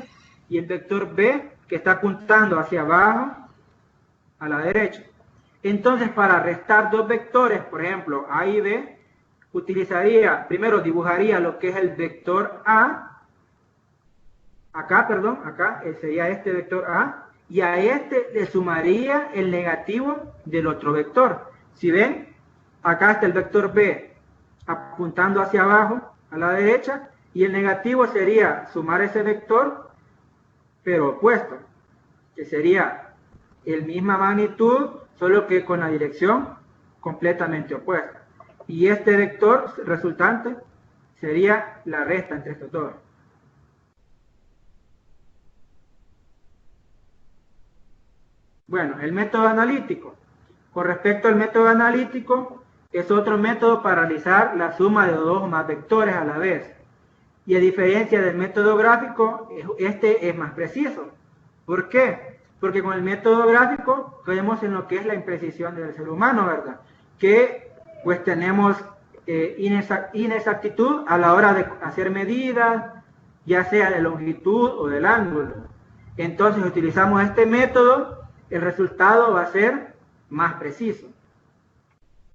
y el vector B, que está apuntando hacia abajo a la derecha. Entonces, para restar dos vectores, por ejemplo, A y B, primero dibujaría lo que es el vector A, acá sería este vector A, y a este le sumaría el negativo del otro vector. Si ven, acá está el vector B apuntando hacia abajo a la derecha, y el negativo sería sumar ese vector, pero opuesto, que sería el misma magnitud, solo que con la dirección completamente opuesta. Y este vector resultante sería la resta entre estos dos. Bueno, el método analítico. Con respecto al método analítico, es otro método para realizar la suma de dos o más vectores a la vez. Y a diferencia del método gráfico, este es más preciso. ¿Por qué? Porque con el método gráfico caemos en lo que es la imprecisión del ser humano, ¿verdad? Que pues tenemos inexactitud a la hora de hacer medidas, ya sea de longitud o del ángulo. Entonces, utilizamos este método, el resultado va a ser más preciso.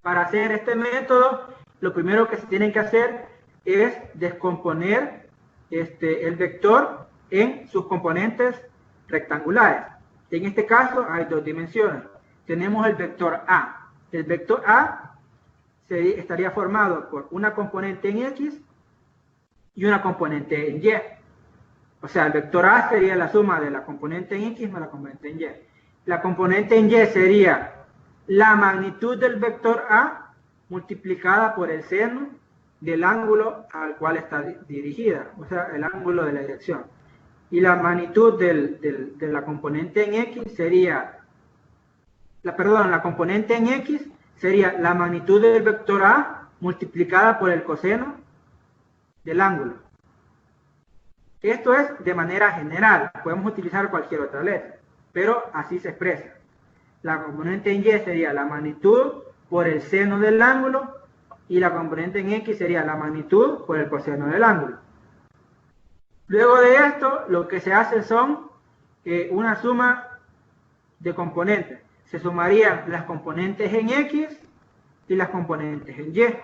Para hacer este método, lo primero que se tiene que hacer es descomponer el vector en sus componentes rectangulares. En este caso hay dos dimensiones. Tenemos el vector A. El vector A estaría formado por una componente en X y una componente en Y. O sea, el vector A sería la suma de la componente en X más la componente en Y. La componente en Y sería la magnitud del vector A multiplicada por el seno del ángulo al cual está dirigida, o sea, el ángulo de la dirección. Y la magnitud de la componente en X sería, la componente en X sería la magnitud del vector A multiplicada por el coseno del ángulo. Esto es de manera general, podemos utilizar cualquier otra letra, pero así se expresa. La componente en Y sería la magnitud por el seno del ángulo y la componente en X sería la magnitud por el coseno del ángulo. Luego de esto, lo que se hace son una suma de componentes. Se sumarían las componentes en X y las componentes en Y.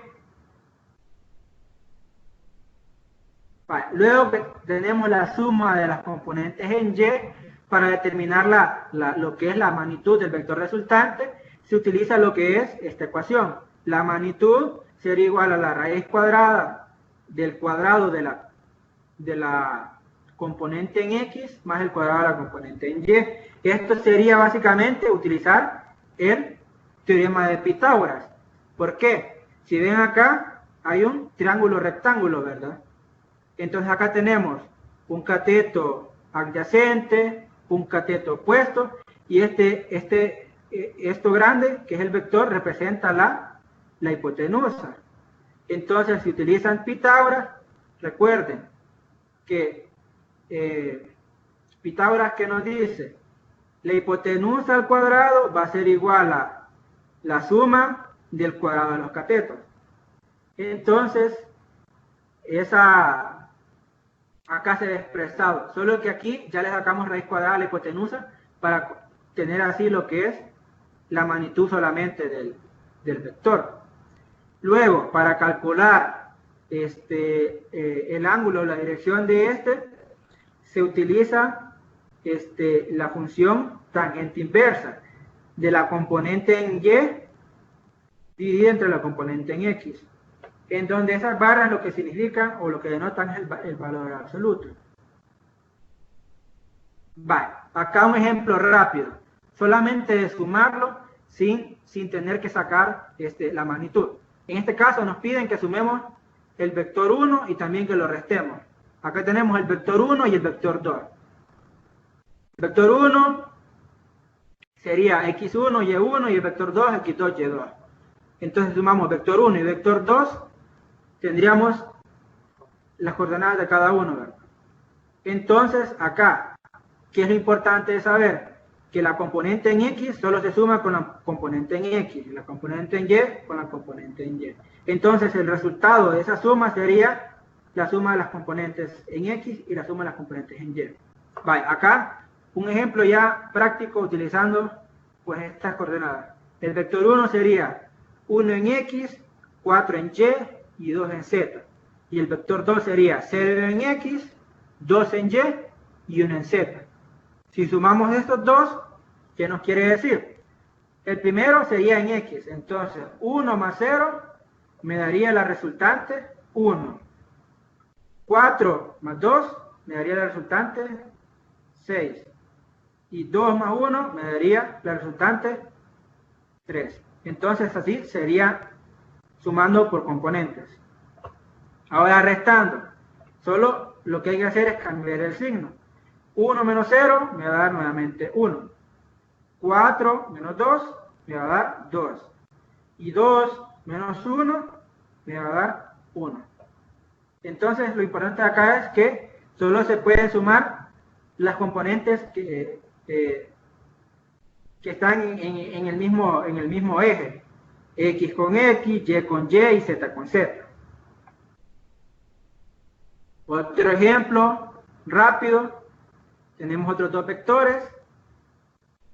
Vale. Luego tenemos la suma de las componentes en Y para determinar lo que es la magnitud del vector resultante. Se utiliza lo que es esta ecuación. La magnitud sería igual a la raíz cuadrada del cuadrado de la componente en X más el cuadrado de la componente en Y. Esto sería básicamente utilizar el teorema de Pitágoras. ¿Por qué? Si ven acá, hay un triángulo rectángulo, ¿verdad? Entonces acá tenemos un cateto adyacente, un cateto opuesto, y esto grande, que es el vector, representa la hipotenusa. Entonces, si utilizan Pitágoras, recuerden que Pitágoras, ¿qué nos dice? La hipotenusa al cuadrado va a ser igual a la suma del cuadrado de los catetos. Entonces, acá se ha expresado, solo que aquí ya le sacamos raíz cuadrada a la hipotenusa para tener así lo que es la magnitud solamente del vector. Luego, para calcular el ángulo, la dirección de se utiliza la función tangente inversa de la componente en Y dividida entre la componente en X. en donde esas barras lo que significan o lo que denotan es el valor absoluto. Vale, acá un ejemplo rápido, solamente de sumarlo sin tener que sacar la magnitud. En este caso nos piden que sumemos el vector 1 y también que lo restemos. Acá tenemos el vector 1 y el vector 2. El vector 1 sería x1, y1 y el vector 2, x2, y2. Entonces sumamos vector 1 y vector 2, tendríamos las coordenadas de cada uno, ¿verdad? Entonces acá, ¿qué es lo importante de saber? Que la componente en x solo se suma con la componente en x, y la componente en y con la componente en y. Entonces el resultado de esa suma sería la suma de las componentes en x y la suma de las componentes en y. Vale, acá un ejemplo ya práctico utilizando pues estas coordenadas. El vector 1 sería 1 en x, 4 en y 2 en z. Y el vector 2 sería 0 en x, 2 en y 1 en z. Si sumamos estos dos, ¿qué nos quiere decir? El primero sería en x, entonces 1 más 0 me daría la resultante 1. 4 más 2 me daría la resultante 6. Y 2 más 1 me daría la resultante 3. Entonces así sería sumando por componentes. Ahora restando, solo lo que hay que hacer es cambiar el signo. 1 menos 0 me va a dar nuevamente 1. 4 menos 2 me va a dar 2. Y 2 menos 1 me va a dar 1. Entonces lo importante acá es que solo se pueden sumar las componentes que están en el mismo eje. X con X, Y con Y y Z con Z. Otro ejemplo rápido. Tenemos otros dos vectores.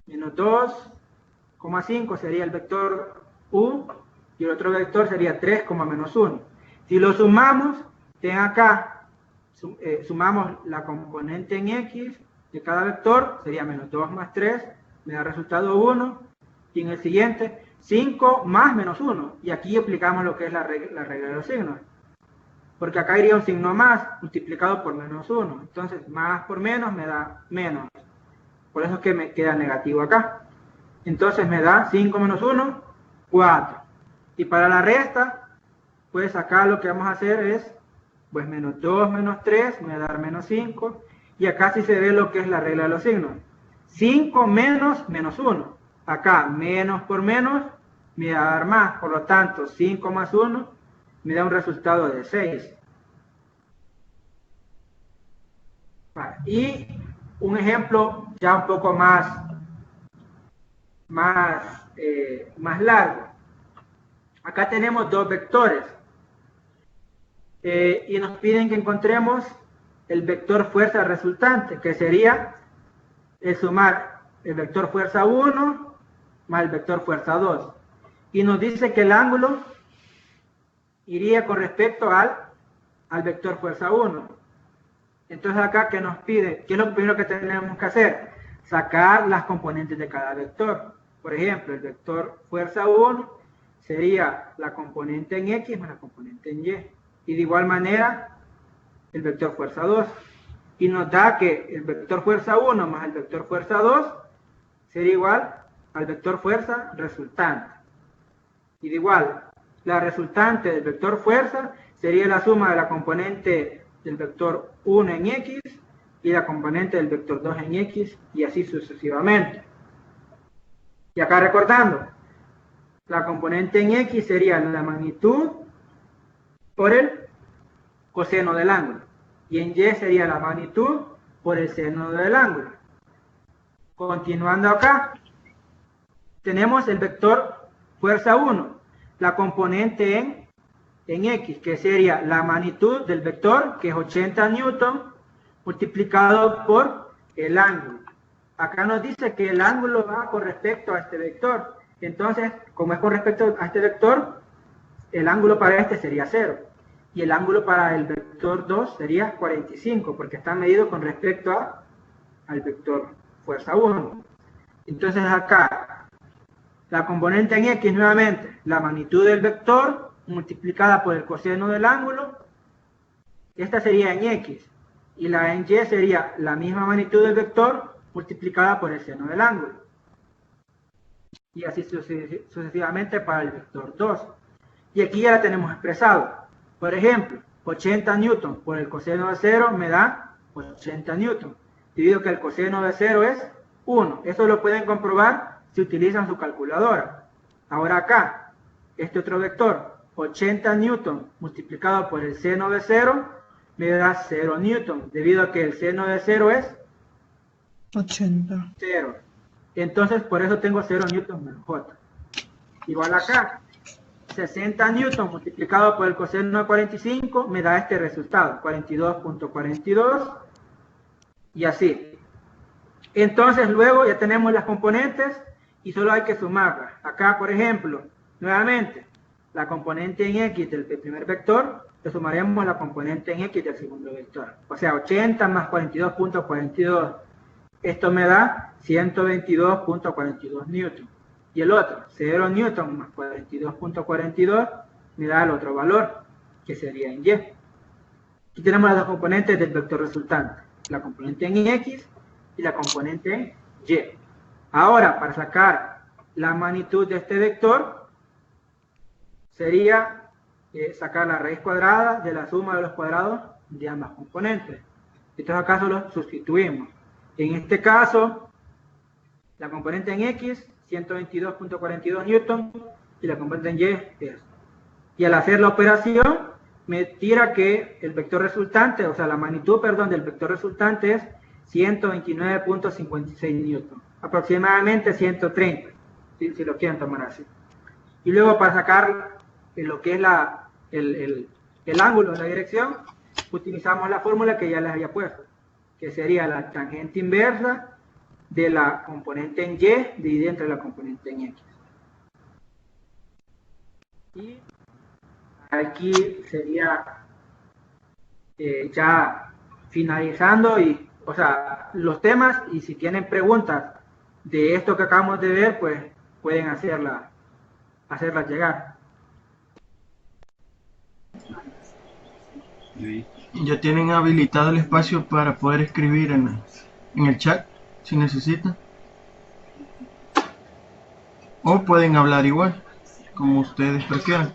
Menos 2,5 sería el vector U y el otro vector sería 3, menos 1. Si lo sumamos, ten acá, sumamos la componente en X de cada vector, sería menos 2 más 3, me da resultado 1. Y en el siguiente, 5 más menos 1. Y aquí aplicamos lo que es la regla de los signos. Porque acá iría un signo más multiplicado por menos 1. Entonces, más por menos me da menos. Por eso es que me queda negativo acá. Entonces me da 5 menos 1, 4. Y para la resta, pues acá lo que vamos a hacer es, pues menos 2 menos 3 me va a dar menos 5. Y acá sí se ve lo que es la regla de los signos. 5 menos menos 1. Acá menos por menos me va a dar más. Por lo tanto, 5 más 1 me da un resultado de 6. Vale. Y un ejemplo ya un poco más largo. Acá tenemos dos vectores. Y nos piden que encontremos el vector fuerza resultante, que sería el sumar el vector fuerza 1 más el vector fuerza 2. Y nos dice que el ángulo iría con respecto al vector fuerza 1. Entonces acá, ¿qué nos pide? ¿Qué es lo primero que tenemos que hacer? Sacar las componentes de cada vector. Por ejemplo, el vector fuerza 1 sería la componente en X más la componente en Y. Y de igual manera, el vector fuerza 2. Y nos da que el vector fuerza 1 más el vector fuerza 2 sería igual al vector fuerza resultante. Y de igual, la resultante del vector fuerza sería la suma de la componente del vector 1 en X y la componente del vector 2 en X y así sucesivamente. Y acá recordando, la componente en X sería la magnitud por el coseno del ángulo. Y en Y sería la magnitud por el seno del ángulo. Continuando acá, tenemos el vector fuerza 1, la componente en X, que sería la magnitud del vector, que es 80 newton, multiplicado por el ángulo. Acá nos dice que el ángulo va con respecto a este vector. Entonces, como es con respecto a este vector, el ángulo para este sería 0. Y el ángulo para el vector 2 sería 45, porque está medido con respecto al vector fuerza 1. Entonces acá, la componente en X nuevamente, la magnitud del vector multiplicada por el coseno del ángulo, esta sería en X, y la en Y sería la misma magnitud del vector multiplicada por el seno del ángulo. Y así sucesivamente para el vector 2. Y aquí ya la tenemos expresado. Por ejemplo, 80 newton por el coseno de 0 me da 80 newton. Debido a que el coseno de 0 es 1. Eso lo pueden comprobar si utilizan su calculadora. Ahora acá, este otro vector, 80 newton multiplicado por el seno de 0, me da 0 newton. Debido a que el seno de 0 es 80. 0. Entonces, por eso tengo 0 newton menos J. Igual acá, 60 newton multiplicado por el coseno de 45 me da este resultado, 42.42, y así. Entonces, luego ya tenemos las componentes y solo hay que sumarlas. Acá, por ejemplo, nuevamente, la componente en X del primer vector, le sumaremos la componente en X del segundo vector. O sea, 80 más 42.42. Esto me da 122.42 newton. Y el otro, 0 newton más 42.42, me da el otro valor, que sería en Y. Aquí tenemos las dos componentes del vector resultante. La componente en X y la componente en Y. Ahora, para sacar la magnitud de este vector, sería sacar la raíz cuadrada de la suma de los cuadrados de ambas componentes. Entonces acá solo sustituimos. En este caso, la componente en X, 122.42 newton, y la componente en Y es. Y al hacer la operación, me tira que el vector resultante, o sea, la magnitud, perdón, del vector resultante es 129.56 newton. Aproximadamente 130, si lo quieren tomar así. Y luego para sacar lo que es el ángulo de la dirección, utilizamos la fórmula que ya les había puesto, que sería la tangente inversa de la componente en Y dividida entre la componente en X. Y aquí sería ya finalizando, y, o sea, los temas, y si tienen preguntas de esto que acabamos de ver, pues pueden hacerlas llegar. Ya tienen habilitado el espacio para poder escribir en el chat, si necesitan. O pueden hablar igual, como ustedes prefieran.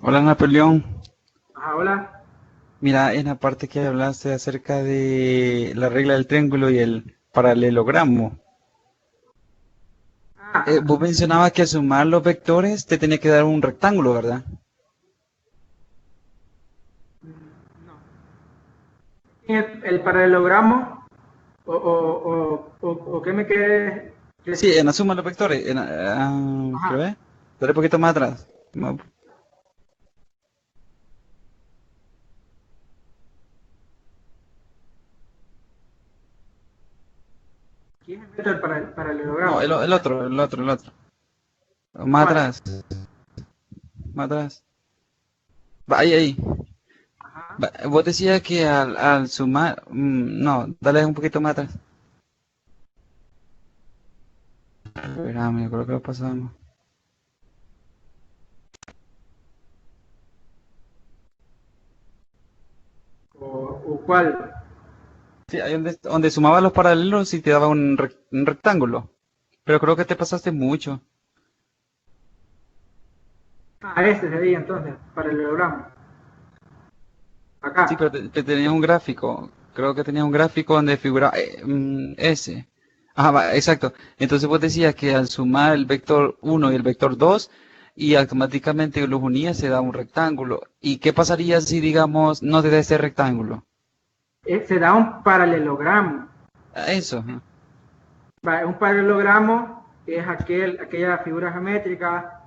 Hola Napoleón. Hola. Mira, en la parte que hablaste acerca de la regla del triángulo y el paralelogramo, vos mencionabas que al sumar los vectores te tenía que dar un rectángulo, ¿verdad? El paralelogramo, o qué me quede. Sí, en la suma de los vectores. ¿Quiero ver? Dale un poquito más atrás. ¿Quién es el paralelogramo? No, el otro. Más atrás. Más atrás. Va, ahí. Va, vos decías que al sumar... no, dale un poquito más atrás. Espérame, creo que lo pasamos. ¿O cuál? Sí, ahí donde sumaba los paralelos y te daba un rectángulo. Pero creo que te pasaste mucho. Este sería entonces, paralelogramo. Acá. Sí, pero tenías un gráfico. Creo que tenías un gráfico donde figuraba ese. Ajá, exacto. Entonces vos decías que al sumar el vector 1 y el vector 2 y automáticamente los unías se da un rectángulo. ¿Y qué pasaría si, digamos, no te da este rectángulo? Se da un paralelogramo. Eso. Un paralelogramo es aquella figura geométrica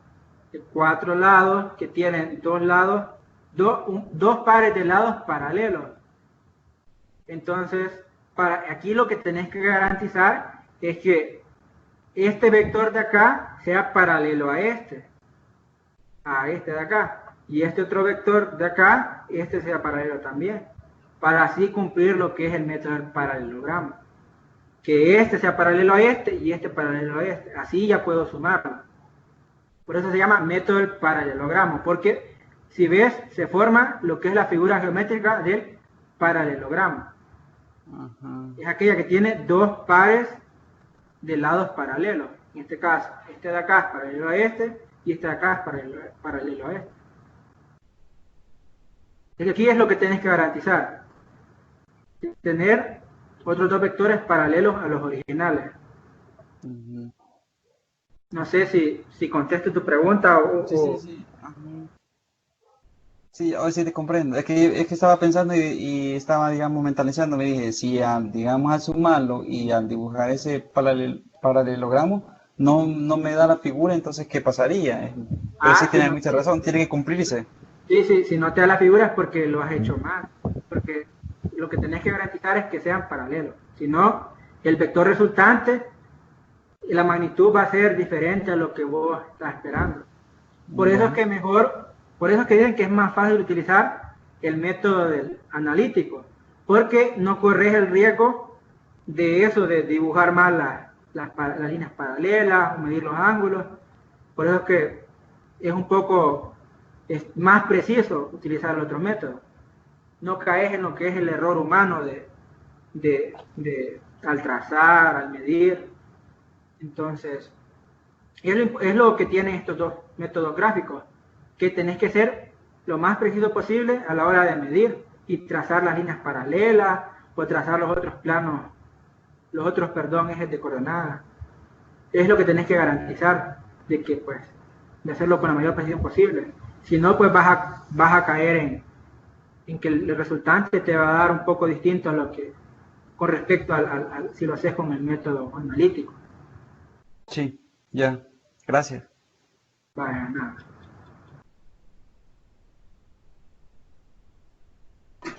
de 4 lados que tienen dos lados, dos pares de lados paralelos. Entonces, aquí lo que tenés que garantizar es que este vector de acá sea paralelo a este de acá, y este otro vector de acá, este sea paralelo también, para así cumplir lo que es el método del paralelogramo, que este sea paralelo a este y este paralelo a este. Así ya puedo sumarlo. Por eso se llama método del paralelogramo, porque si ves, se forma lo que es la figura geométrica del paralelogramo. Ajá. Es aquella que tiene dos pares de lados paralelos. En este caso, este de acá es paralelo a este y este de acá es paralelo a este. Es que aquí es lo que tienes que garantizar. Tener otros dos vectores paralelos a los originales. Ujú. No sé si contesto tu pregunta Sí. Ajá. Sí, hoy sí te comprendo. Es que estaba pensando y estaba, digamos, mentalizando. Me dije, si digamos, al sumarlo y al dibujar ese paralelogramo, no me da la figura, entonces, ¿qué pasaría? Pero sí si tienes no, mucha razón, tiene que cumplirse. si no te da la figura es porque lo has hecho mal. Porque lo que tenés que garantizar es que sean paralelos. Si no, el vector resultante, la magnitud va a ser diferente a lo que vos estás esperando. Por eso es Ya. que mejor, por eso es que dicen que es más fácil utilizar el método del analítico, porque no corres el riesgo de eso, de dibujar mal las líneas paralelas o medir los ángulos. Por eso es que es un poco más preciso utilizar el otro método. No caes en lo que es el error humano al trazar, al medir. Entonces, es lo que tienen estos dos métodos gráficos, que tenés que ser lo más preciso posible a la hora de medir y trazar las líneas paralelas o trazar los otros planos, ejes de coordenadas. Es lo que tenés que garantizar de que, pues, de hacerlo con la mayor precisión posible. Si no, pues vas a caer en que el resultante te va a dar un poco distinto a lo que, con respecto si lo haces con el método analítico. Sí, ya. Gracias. Vaya, nada.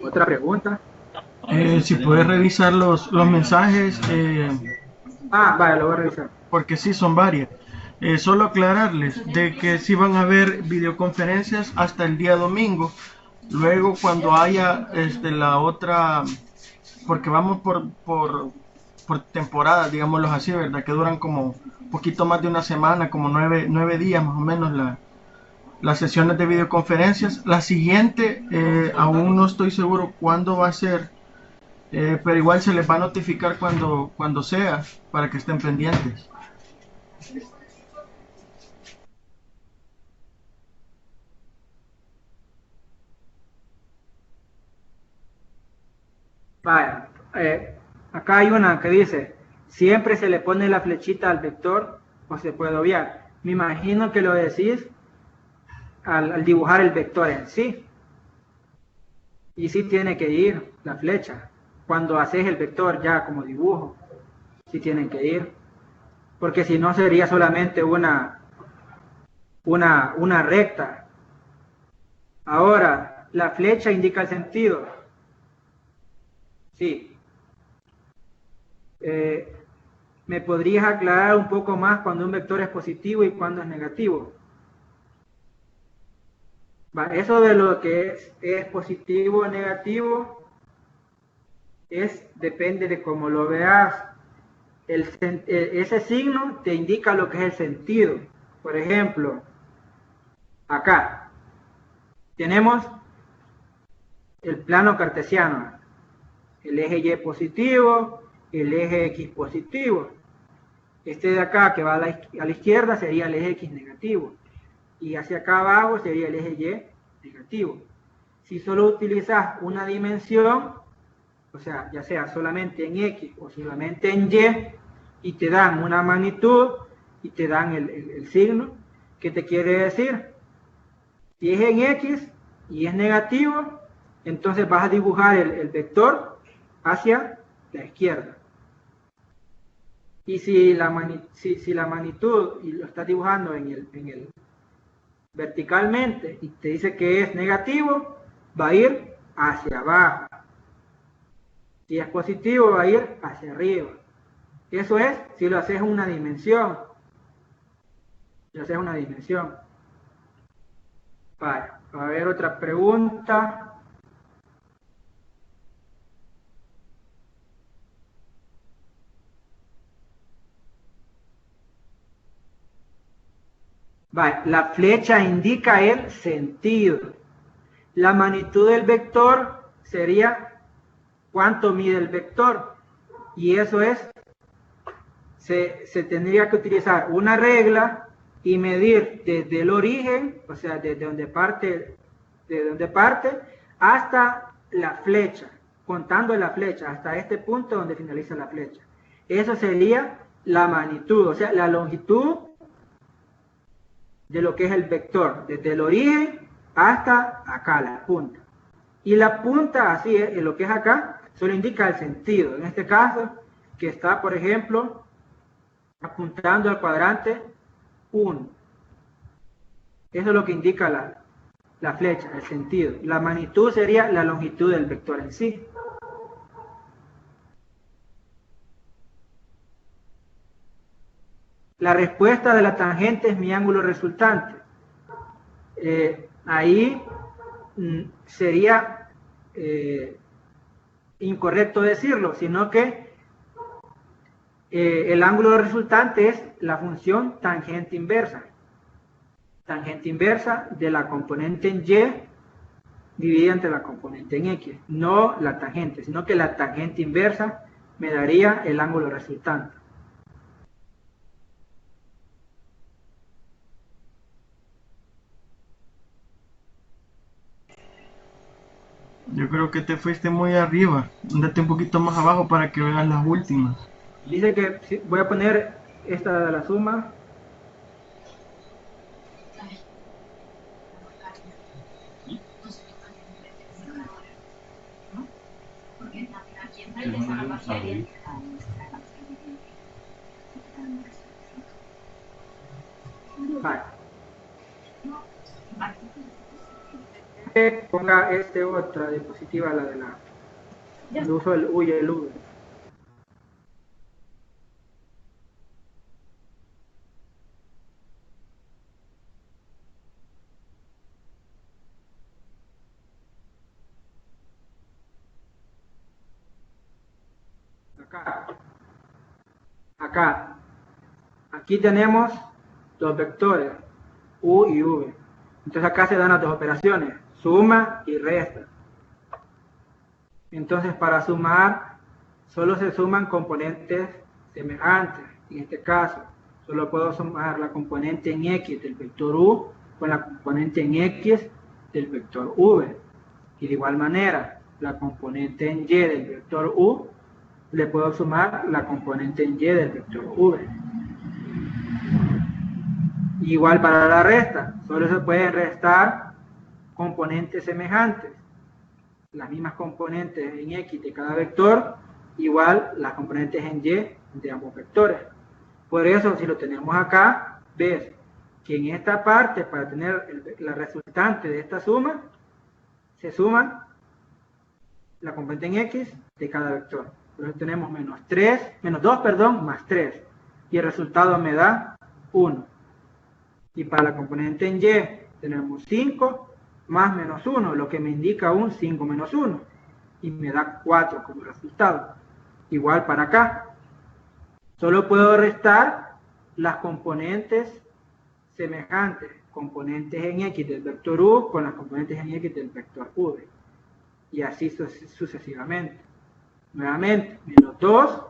Otra pregunta. Si puedes revisar los mensajes, Vaya, lo voy a revisar. porque sí son varias. Solo aclararles de que sí van a haber videoconferencias hasta el día domingo. Luego cuando haya la otra, porque vamos por temporadas, digámoslo así, ¿verdad? Que duran como un poquito más de una semana, como 9 días más o menos las sesiones de videoconferencias. La siguiente, aún no estoy seguro cuándo va a ser, pero igual se les va a notificar cuando sea, para que estén pendientes. Vaya, acá hay una que dice, siempre se le pone la flechita al vector o se puede obviar. Me imagino que lo decís al dibujar el vector en sí. Y sí tiene que ir la flecha. Cuando haces el vector ya como dibujo, sí tienen que ir. Porque si no sería solamente una recta. Ahora, la flecha indica el sentido. Sí. ¿Me podrías aclarar un poco más cuando un vector es positivo y cuando es negativo? Eso de lo que es positivo o negativo depende de cómo lo veas. Ese signo te indica lo que es el sentido. Por ejemplo, acá tenemos el plano cartesiano, el eje Y positivo, el eje X positivo. Este de acá que va a la izquierda sería el eje X negativo y hacia acá abajo sería el eje Y negativo. Si solo utilizas una dimensión, o sea, ya sea solamente en X o solamente en Y te dan una magnitud y te dan el signo, ¿qué te quiere decir? Si es en X y es negativo, entonces vas a dibujar el vector hacia la izquierda. Y si la magnitud y lo estás dibujando en el verticalmente y te dice que es negativo, va a ir hacia abajo. Si es positivo, va a ir hacia arriba. Eso es si lo haces una dimensión. Si lo haces una dimensión. Vale, a ver otra pregunta. Vale, la flecha indica el sentido. La magnitud del vector sería cuánto mide el vector. Y eso es, se tendría que utilizar una regla y medir desde el origen, o sea, desde donde parte hasta la flecha, contando la flecha, hasta este punto donde finaliza la flecha. Eso sería la magnitud, o sea, la longitud de lo que es el vector, desde el origen hasta acá, la punta. Y la punta, así es, en lo que es acá, solo indica el sentido. En este caso, que está, por ejemplo, apuntando al cuadrante 1. Eso es lo que indica la flecha, el sentido. La magnitud sería la longitud del vector en sí. La respuesta de la tangente es mi ángulo resultante. Ahí sería incorrecto decirlo, sino que el ángulo resultante es la función tangente inversa. Tangente inversa de la componente en Y dividida entre la componente en X. No la tangente, sino que la tangente inversa me daría el ángulo resultante. Yo creo que te fuiste muy arriba. Andate un poquito más abajo para que veas las últimas. Dice que sí, voy a poner esta de la suma. Vale. Ponga otra diapositiva, la de el uso del U y el V. Aquí tenemos los vectores U y V. Entonces acá se dan las dos operaciones, suma y resta. Entonces para sumar solo se suman componentes semejantes. En este caso solo puedo sumar la componente en X del vector U con la componente en X del vector V. Y de igual manera la componente en Y del vector U le puedo sumar la componente en Y del vector V. Igual para la resta, solo se pueden restar componentes semejantes. Las mismas componentes en X de cada vector, igual las componentes en Y de ambos vectores. Por eso, si lo tenemos acá, ves que en esta parte, para tener la resultante de esta suma, se suman la componente en X de cada vector. Por eso tenemos menos 2, más 3. Y el resultado me da 1. Y para la componente en Y tenemos 5 más menos 1, lo que me indica un 5 menos 1. Y me da 4 como resultado. Igual para acá. Solo puedo restar las componentes semejantes. Componentes en X del vector U con las componentes en X del vector V. Y así sucesivamente. Nuevamente, menos 2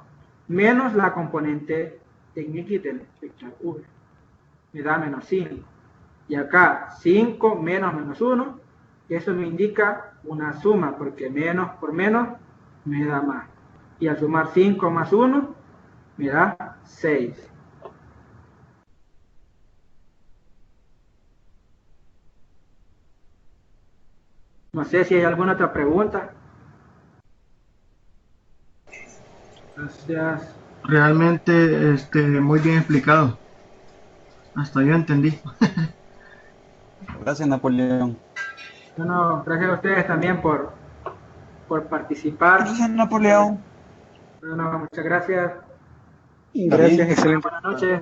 menos la componente en X del vector V. Me da menos 5. Y acá 5 menos 1, eso me indica una suma, porque menos por menos me da más. Y al sumar 5 más 1, me da 6. No sé si hay alguna otra pregunta. Gracias. Realmente muy bien explicado. Hasta yo entendí. Gracias, Napoleón. Bueno, gracias a ustedes también por participar. Gracias, Napoleón. Bueno, muchas gracias. Gracias, excelente. Buenas noches.